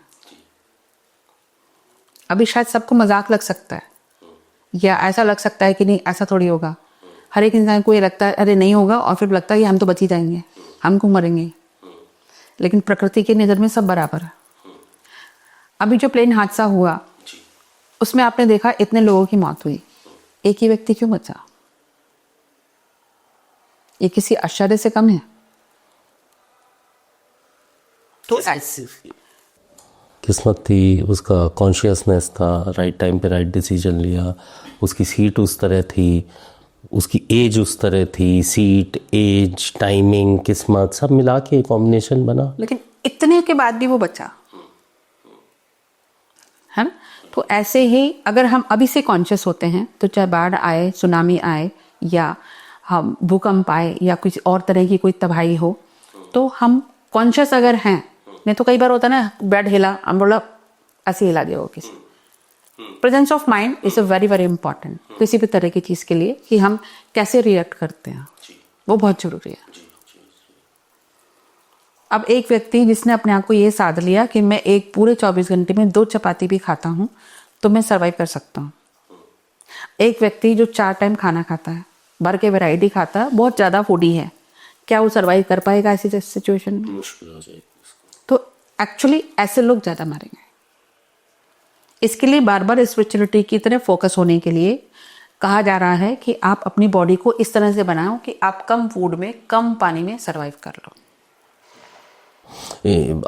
अभी शायद सबको मजाक लग सकता है या ऐसा लग सकता है कि नहीं ऐसा थोड़ी होगा। हर एक इंसान को ये लगता है अरे नहीं होगा, और फिर लगता है कि हम तो बच ही जाएंगे, हम क्यों मरेंगे। लेकिन प्रकृति की नज़र में सब बराबर है। अभी जो प्लेन हादसा हुआ उसमें आपने देखा इतने लोगों की मौत हुई, एक ही व्यक्ति क्यों बचा? ये किसी आश्चर्य से कम है? तो ऐसी किस्मत थी, उसका कॉन्शियसनेस था, राइट टाइम पे राइट डिसीजन लिया, उसकी सीट उस तरह थी, उसकी एज उस तरह थी, सीट, एज, टाइमिंग, किस्मत सब मिला के कॉम्बिनेशन बना। लेकिन इतने के बाद भी वो बचा, है ना। तो ऐसे ही अगर हम अभी से कॉन्शियस होते हैं तो चाहे बाढ़ आए, सुनामी आए या हम भूकंप आए या कुछ और तरह की कोई तबाही हो, तो हम कॉन्शियस अगर हैं। नहीं तो कई बार होता है ना, बेड हिला, हम बोला ऐसे हिला दिया हो किसी। Presence of mind is a very very important किसी भी तरह की चीज़ के लिए, कि हम कैसे रिएक्ट करते हैं, वो बहुत जरूरी है। अब एक व्यक्ति जिसने अपने आप को ये साध लिया कि मैं एक पूरे 24 घंटे में 2 चपाती भी खाता हूँ तो मैं सर्वाइव कर सकता हूँ। एक व्यक्ति जो 4 टाइम खाना खाता है, भर के वैरायटी खाता है, बहुत ज़्यादा फूडी है, क्या वो सर्वाइव कर पाएगा ऐसी सिचुएशन में? मुश्किल हो जाएगी। तो एक्चुअली ऐसे लोग ज़्यादा मरेंगे। इसके लिए बार बार स्पिरिचुअलिटी की तरफ फोकस होने के लिए कहा जा रहा है कि आप अपनी बॉडी को इस तरह से बनाओ कि आप कम फूड में, कम पानी में सर्वाइव कर लो।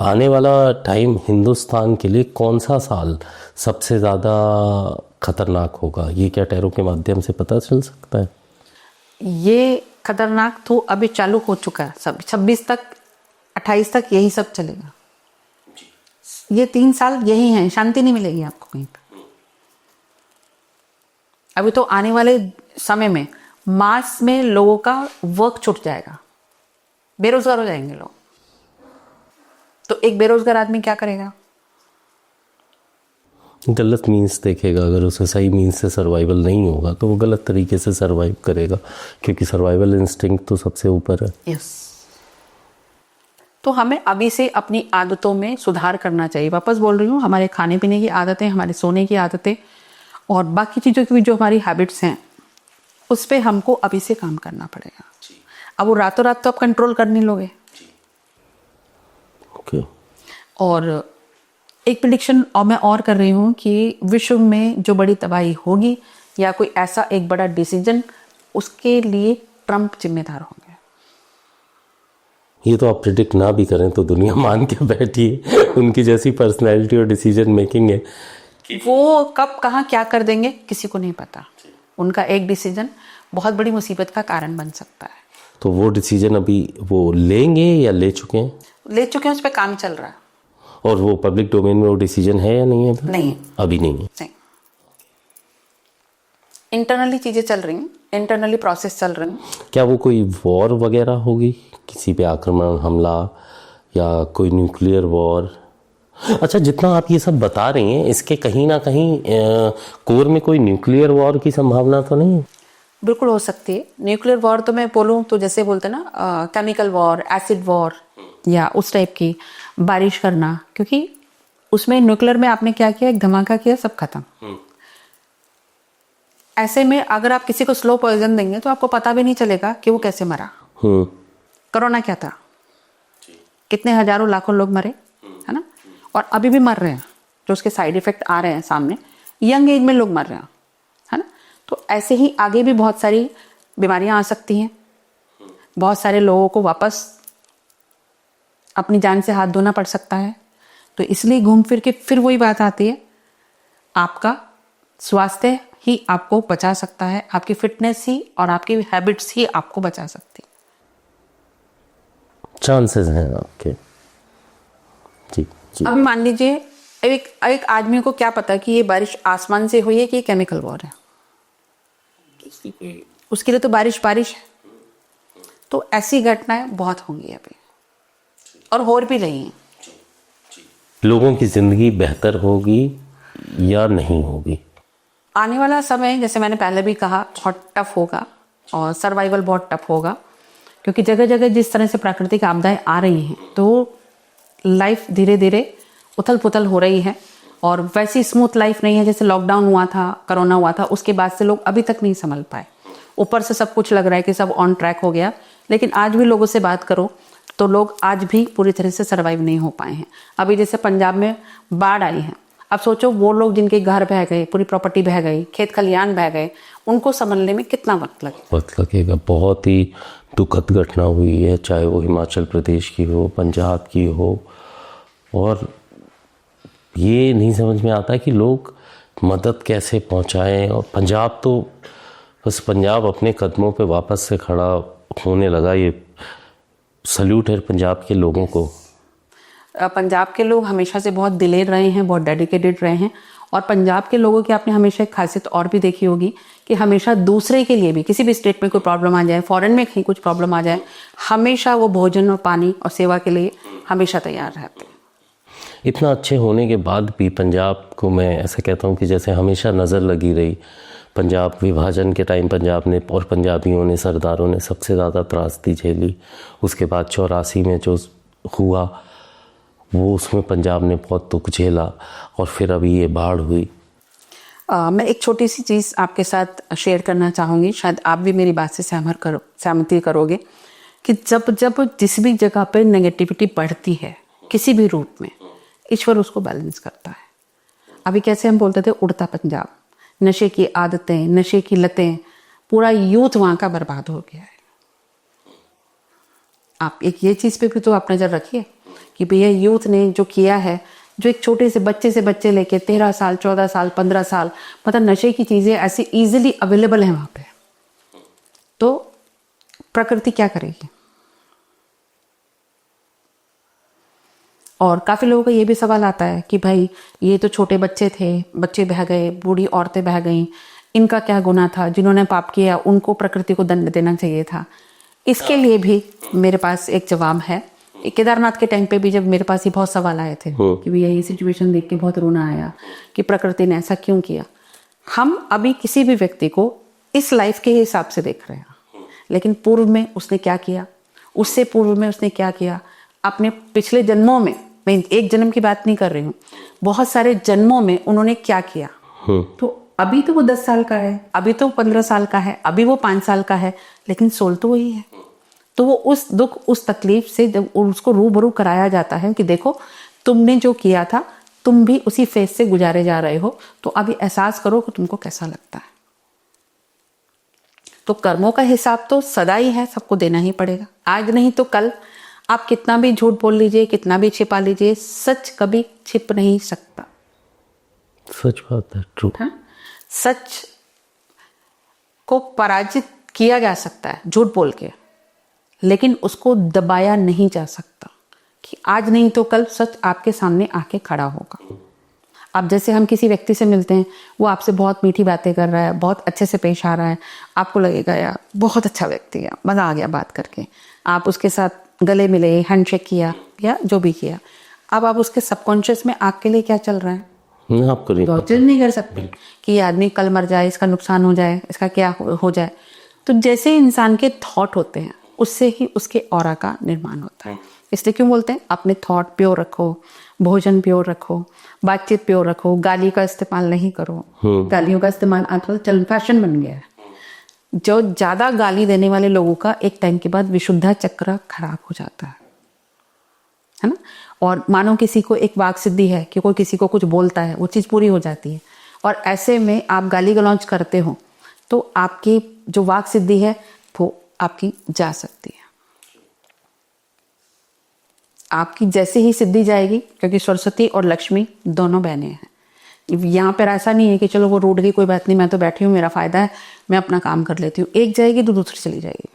आने वाला टाइम हिंदुस्तान के लिए कौन सा साल सबसे ज़्यादा खतरनाक होगा, ये क्या टैरो के माध्यम से पता चल सकता है? ये खतरनाक तो अभी चालू हो चुका है, सब 26 तक 28 तक यही सब चलेगा। ये 3 साल यही हैं, शांति नहीं मिलेगी आपको कहीं पर। अभी तो आने वाले समय में मास में लोगों का वर्क छूट जाएगा, बेरोजगार हो जाएंगे लोग। तो एक बेरोजगार आदमी क्या करेगा? गलत मीन्स देखेगा। अगर उसे सही मीन्स से सर्वाइवल नहीं होगा तो वो गलत तरीके से सर्वाइव करेगा, क्योंकि सर्वाइवल इंस्टिंक्ट तो सबसे ऊपर है। यस। तो हमें अभी से अपनी आदतों में सुधार करना चाहिए। वापस बोल रही हूँ, हमारे खाने पीने की आदतें, हमारे सोने की आदतें और बाकी चीज़ों की भी जो हमारी हैबिट्स हैं उस पर हमको अभी से काम करना पड़ेगा। अब वो रातों रात तो आप कंट्रोल कर नहीं लोगे। ओके। और एक प्रेडिक्शन और मैं और कर रही हूँ कि विश्व में जो बड़ी तबाही होगी या कोई ऐसा एक बड़ा डिसीजन, उसके लिए ट्रंप जिम्मेदार होंगे। ये तो आप प्रिडिक्ट ना भी करें तो दुनिया मान के बैठी है, उनकी जैसी पर्सनैलिटी और डिसीजन मेकिंग है। वो कब कहाँ क्या कर देंगे किसी को नहीं पता। उनका एक डिसीजन बहुत बड़ी मुसीबत का कारण बन सकता है। तो वो डिसीजन अभी वो लेंगे या ले चुके हैं? ले चुके हैं, उस पर काम चल रहा है। और वो पब्लिक डोमेन में वो डिसीजन है या नहीं है? नहीं, अभी नहीं है। नहीं। इंटरनली चीजें चल रही हैं, इंटरनली प्रोसेस चल रहे हैं। क्या वो कोई वॉर वगैरह होगी, किसी पे आक्रमण, हमला या कोई न्यूक्लियर वॉर? अच्छा, जितना आप ये सब बता रही हैं इसके कहीं ना कहीं कोर में कोई न्यूक्लियर वॉर की संभावना तो नहीं है? बिल्कुल हो सकती है। न्यूक्लियर वॉर तो मैं बोलूँ तो जैसे बोलते हैं ना, केमिकल वॉर, एसिड वॉर या उस टाइप की, बारिश करना, क्योंकि उसमें न्यूक्लियर में आपने क्या किया, एक धमाका किया, सब खत्म। ऐसे में अगर आप किसी को स्लो पॉइजन देंगे तो आपको पता भी नहीं चलेगा कि वो कैसे मरा। कोरोना क्या था, कितने हजारों लाखों लोग मरे, है ना, और अभी भी मर रहे हैं, जो उसके साइड इफेक्ट आ रहे हैं सामने, यंग एज में लोग मर रहे हैं, है ना। तो ऐसे ही आगे भी बहुत सारी बीमारियां आ सकती हैं। बहुत सारे लोगों को वापस अपनी जान से हाथ धोना पड़ सकता है। तो इसलिए घूम फिर के फिर वही बात आती है, आपका स्वास्थ्य ही आपको बचा सकता है, आपकी फिटनेस ही और आपकी हैबिट्स ही आपको बचा सकती है। चांसेस हैं आपके? जी जी। अब मान लीजिए एक आदमी को क्या पता कि ये बारिश आसमान से हुई है कि केमिकल वॉर है, उसके लिए तो बारिश है। तो ऐसी घटनाएं बहुत होंगी अभी और हो भी रही हैं। लोगों की जिंदगी बेहतर होगी या नहीं होगी? आने वाला समय, जैसे मैंने पहले भी कहा, बहुत टफ होगा और सर्वाइवल बहुत टफ होगा, क्योंकि जगह जगह जिस तरह से प्राकृतिक आपदाएं आ रही हैं तो लाइफ धीरे धीरे उथल पुथल हो रही है और वैसी स्मूथ लाइफ नहीं है जैसे लॉकडाउन हुआ था, कोरोना हुआ था, उसके बाद से लोग अभी तक नहीं संभल पाए। ऊपर से सब कुछ लग रहा है कि सब ऑन ट्रैक हो गया, लेकिन आज भी लोगों से बात करो तो लोग आज भी पूरी तरह से सर्वाइव नहीं हो पाए हैं। अभी जैसे पंजाब में बाढ़ आई है, अब सोचो वो लोग जिनके घर बह गए, पूरी प्रॉपर्टी बह गई, खेत खलियान बह गए, उनको संभलने में कितना वक्त लगेगा? बहुत ही दुखद घटना हुई है, चाहे वो हिमाचल प्रदेश की हो, पंजाब की हो, और ये नहीं समझ में आता कि लोग मदद कैसे पहुंचाएं। और पंजाब तो बस पंजाब अपने कदमों पे वापस से खड़ा होने लगा। ये सल्यूट है पंजाब के लोगों को। पंजाब के लोग हमेशा से बहुत दिलेर रहे हैं, बहुत डेडिकेटेड रहे हैं। और पंजाब के लोगों की आपने हमेशा एक खासियत और भी देखी होगी कि हमेशा दूसरे के लिए भी, किसी भी स्टेट में कोई प्रॉब्लम आ जाए, फॉरेन में कहीं कुछ प्रॉब्लम आ जाए, हमेशा वो भोजन और पानी और सेवा के लिए हमेशा तैयार रहते हैं। इतना अच्छे होने के बाद भी पंजाब को मैं ऐसा कहता हूँ कि जैसे हमेशा नज़र लगी रही। पंजाब विभाजन के टाइम पंजाब ने और पंजाबियों ने, सरदारों ने सबसे ज़्यादा त्रासदी झेली। उसके बाद 84 में जो हुआ वो, उसमें पंजाब ने बहुत दुख झेला, और फिर अभी ये बाढ़ हुई। मैं एक छोटी सी चीज़ आपके साथ शेयर करना चाहूँगी, शायद आप भी मेरी बात से सहमति करोगे कि जब जब जिस भी जगह पर नेगेटिविटी बढ़ती है किसी भी रूप में, ईश्वर उसको बैलेंस करता है। अभी कैसे हम बोलते थे उड़ता पंजाब, नशे की आदतें, नशे की लतें, पूरा यूथ वहाँ का बर्बाद हो गया है। आप एक ये चीज़ पे भी तो आप नज़र रखिए कि भैया यूथ ने जो किया है, जो एक छोटे से बच्चे लेके 13 साल 14 साल 15 साल, मतलब नशे की चीज़ें ऐसी इजीली अवेलेबल हैं वहाँ पे, तो प्रकृति क्या करेगी। और काफ़ी लोगों का ये भी सवाल आता है कि भाई ये तो छोटे बच्चे थे, बच्चे बह गए, बूढ़ी औरतें बह गईं, इनका क्या गुनाह था, जिन्होंने पाप किया उनको प्रकृति को दंड देना चाहिए था। इसके लिए भी मेरे पास एक जवाब है। केदारनाथ के टाइम पे भी जब मेरे पास ये बहुत सवाल आए थे कि भैया ये सिचुएशन देख के बहुत रोना आया कि प्रकृति ने ऐसा क्यों किया। हम अभी किसी भी व्यक्ति को इस लाइफ के हिसाब से देख रहे हैं, लेकिन पूर्व में उसने क्या किया, उससे पूर्व में उसने क्या किया, अपने पिछले जन्मों में, मैं एक जन्म की बात नहीं कर रही हूँ, बहुत सारे जन्मों में उन्होंने क्या किया। तो अभी तो वो 10 साल का है, अभी तो 15 साल का है, अभी वो 5 साल का है, लेकिन सोल तो वही है। तो वो उस दुख, उस तकलीफ से जब उसको रूबरू कराया जाता है कि देखो तुमने जो किया था, तुम भी उसी फेज से गुजारे जा रहे हो, तो अभी एहसास करो कि तुमको कैसा लगता है। तो कर्मों का हिसाब तो सदा ही है, सबको देना ही पड़ेगा, आज नहीं तो कल। आप कितना भी झूठ बोल लीजिए, कितना भी छिपा लीजिए, सच कभी छिप नहीं सकता। सच बात है, ट्रू। सच को पराजित किया जा सकता है झूठ बोल के, लेकिन उसको दबाया नहीं जा सकता कि आज नहीं तो कल सच आपके सामने आके खड़ा होगा। अब जैसे हम किसी व्यक्ति से मिलते हैं, वो आपसे बहुत मीठी बातें कर रहा है, बहुत अच्छे से पेश आ रहा है, आपको लगेगा यार बहुत अच्छा व्यक्ति है, मज़ा आ गया बात करके। आप उसके साथ गले मिले, हैंडशेक किया या जो भी किया, अब आप उसके सबकॉन्शियस में आपके लिए क्या चल रहा है आपको नहीं पता, नहीं कर सकते कि ये आदमी कल मर जाए, इसका नुकसान हो जाए, इसका क्या हो जाए। तो जैसे इंसान के थॉट होते हैं, उससे ही उसके ऑरा का निर्माण होता है। इसलिए क्यों बोलते हैं अपने थॉट प्योर रखो, भोजन प्योर रखो, बातचीत प्योर रखो, गाली का इस्तेमाल नहीं करो। गालियों का इस्तेमाल आजकल चलन फैशन बन गया है। जो ज़्यादा गाली देने वाले लोगों का एक टाइम के बाद विशुद्धा चक्र खराब हो जाता है ना। और मानो किसी को एक वाक सिद्धि है कि कोई किसी को कुछ बोलता है, वो चीज़ पूरी हो जाती है, और ऐसे में आप गाली गलौज करते हो तो आपकी जो वाक सिद्धि है वो आपकी जा सकती है। आपकी जैसे ही सिद्धि जाएगी, क्योंकि सरस्वती और लक्ष्मी दोनों बहनें हैं, यहाँ पर ऐसा नहीं है कि चलो वो रूठ गई कोई बात नहीं, मैं तो बैठी हूँ, मेरा फायदा है, मैं अपना काम कर लेती हूँ। एक जाएगी तो दूसरी चली जाएगी।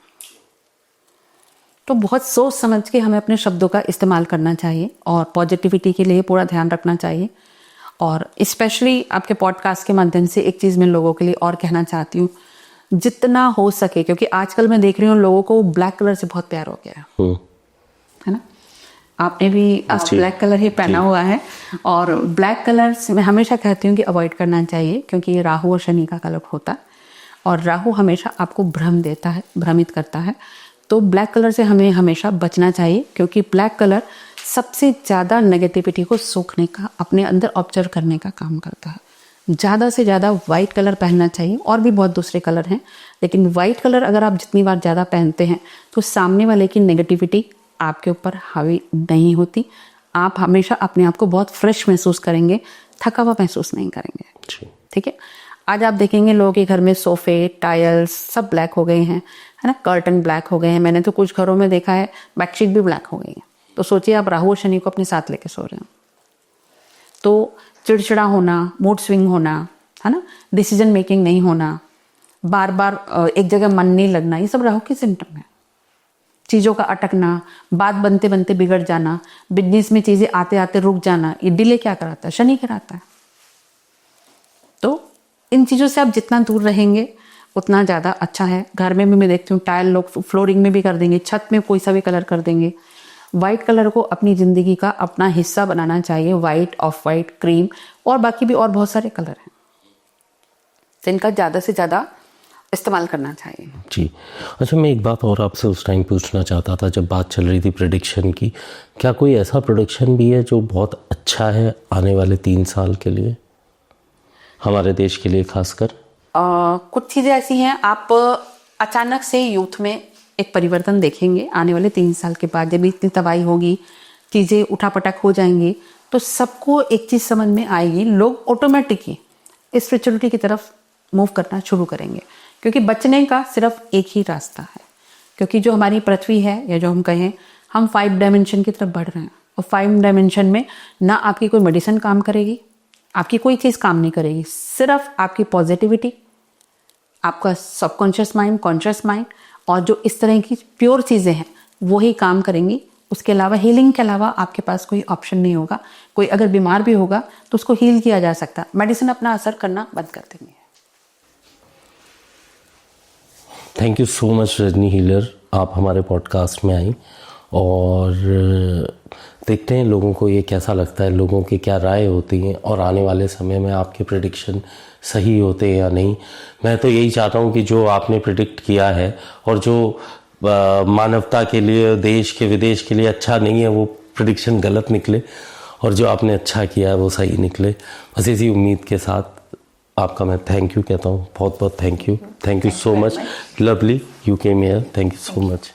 तो बहुत सोच समझ के हमें अपने शब्दों का इस्तेमाल करना चाहिए और पॉजिटिविटी के लिए पूरा ध्यान रखना चाहिए। और स्पेशली आपके पॉडकास्ट के माध्यम से एक चीज़ मैं लोगों के लिए और कहना चाहती हूँ, जितना हो सके, क्योंकि आजकल मैं देख रही हूँ लोगों को ब्लैक कलर से बहुत प्यार हो गया है ना। आपने भी ब्लैक कलर ही पहना हुआ है, और ब्लैक कलर से मैं हमेशा कहती हूँ कि अवॉइड करना चाहिए, क्योंकि ये राहु और शनि का कलर होता है, और राहु हमेशा आपको भ्रम देता है, भ्रमित करता है। तो ब्लैक कलर से हमें हमेशा बचना चाहिए, क्योंकि ब्लैक कलर सबसे ज़्यादा नेगेटिविटी को सोखने का, अपने अंदर ऑब्जर्व करने का काम करता है। ज़्यादा से ज़्यादा वाइट कलर पहनना चाहिए, और भी बहुत दूसरे कलर हैं, लेकिन वाइट कलर अगर आप जितनी बार ज़्यादा पहनते हैं तो सामने वाले की नेगेटिविटी आपके ऊपर हावी नहीं होती। आप हमेशा अपने आप को बहुत फ्रेश महसूस करेंगे, थका हुआ महसूस नहीं करेंगे। ठीक है। आज आप देखेंगे लोगों के घर में सोफे, टाइल्स सब ब्लैक हो गए हैं, है ना, कर्टन ब्लैक हो गए हैं। मैंने तो कुछ घरों में देखा है बेडशीट भी ब्लैक हो गई है। तो सोचिए आप राहु और शनि को अपने साथ लेके सो रहे हो, तो चिड़चिड़ा होना, मूड स्विंग होना, है ना, डिसीजन मेकिंग नहीं होना, बार बार एक जगह मन नहीं लगना, ये सब राहु के सिम्टम है। चीज़ों का अटकना, बात बनते बनते बिगड़ जाना, बिजनेस में चीज़ें आते आते रुक जाना, ये डिले क्या कराता है? शनि कराता है। तो इन चीज़ों से आप जितना दूर रहेंगे उतना ज़्यादा अच्छा है। घर में भी मैं देखती हूँ टाइल लोग फ्लोरिंग में भी कर देंगे, छत में कोई सा भी कलर कर देंगे। वाइट कलर को अपनी ज़िंदगी का अपना हिस्सा बनाना चाहिए। वाइट, ऑफ वाइट, क्रीम और बाकी भी और बहुत सारे कलर हैं जिनका ज़्यादा से ज़्यादा इस्तेमाल करना चाहिए। जी। अच्छा, मैं एक बात और आपसे उस टाइम पूछना चाहता था जब बात चल रही थी प्रेडिक्शन की, क्या कोई ऐसा प्रेडिक्शन भी है जो बहुत अच्छा है आने वाले 3 साल के लिए, हमारे देश के लिए खासकर? कुछ चीज़ें ऐसी हैं, आप अचानक से यूथ में एक परिवर्तन देखेंगे आने वाले 3 साल के बाद। जब इतनी तबाही होगी, चीज़ें उठापटक हो जाएंगी, तो सबको एक चीज़ समझ में आएगी, लोग ऑटोमेटिकली स्पिरिचुअलिटी की तरफ मूव करना शुरू करेंगे, क्योंकि बचने का सिर्फ एक ही रास्ता है। क्योंकि जो हमारी पृथ्वी है, या जो हम कहें, हम 5 डायमेंशन की तरफ बढ़ रहे हैं, और 5 डायमेंशन में ना आपकी कोई मेडिसिन काम करेगी, आपकी कोई चीज़ काम नहीं करेगी, सिर्फ आपकी पॉजिटिविटी, आपका सबकॉन्शियस माइंड, कॉन्शियस माइंड, और जो इस तरह की प्योर चीज़ें हैं वो ही काम करेंगी। उसके अलावा, हीलिंग के अलावा आपके पास कोई ऑप्शन नहीं होगा। कोई अगर बीमार भी होगा तो उसको हील किया जा सकता, मेडिसिन अपना असर करना बंद कर देंगे। Thank you so much Rajni healer, आप हमारे पॉडकास्ट में आई, और देखते हैं लोगों को ये कैसा लगता है, लोगों की क्या राय होती हैं, और आने वाले समय में आपके प्रेडिक्शन सही होते हैं या नहीं। मैं तो यही चाहता हूँ कि जो आपने प्रेडिक्ट किया है और जो मानवता के लिए, देश के विदेश के लिए अच्छा नहीं है, वो प्रेडिक्शन गलत निकले, और जो आपने अच्छा किया है वो सही निकले। बस इसी उम्मीद के साथ आपका मैं थैंक यू कहता हूँ, बहुत बहुत thank you so much. Lovely, you came here, thank you so much.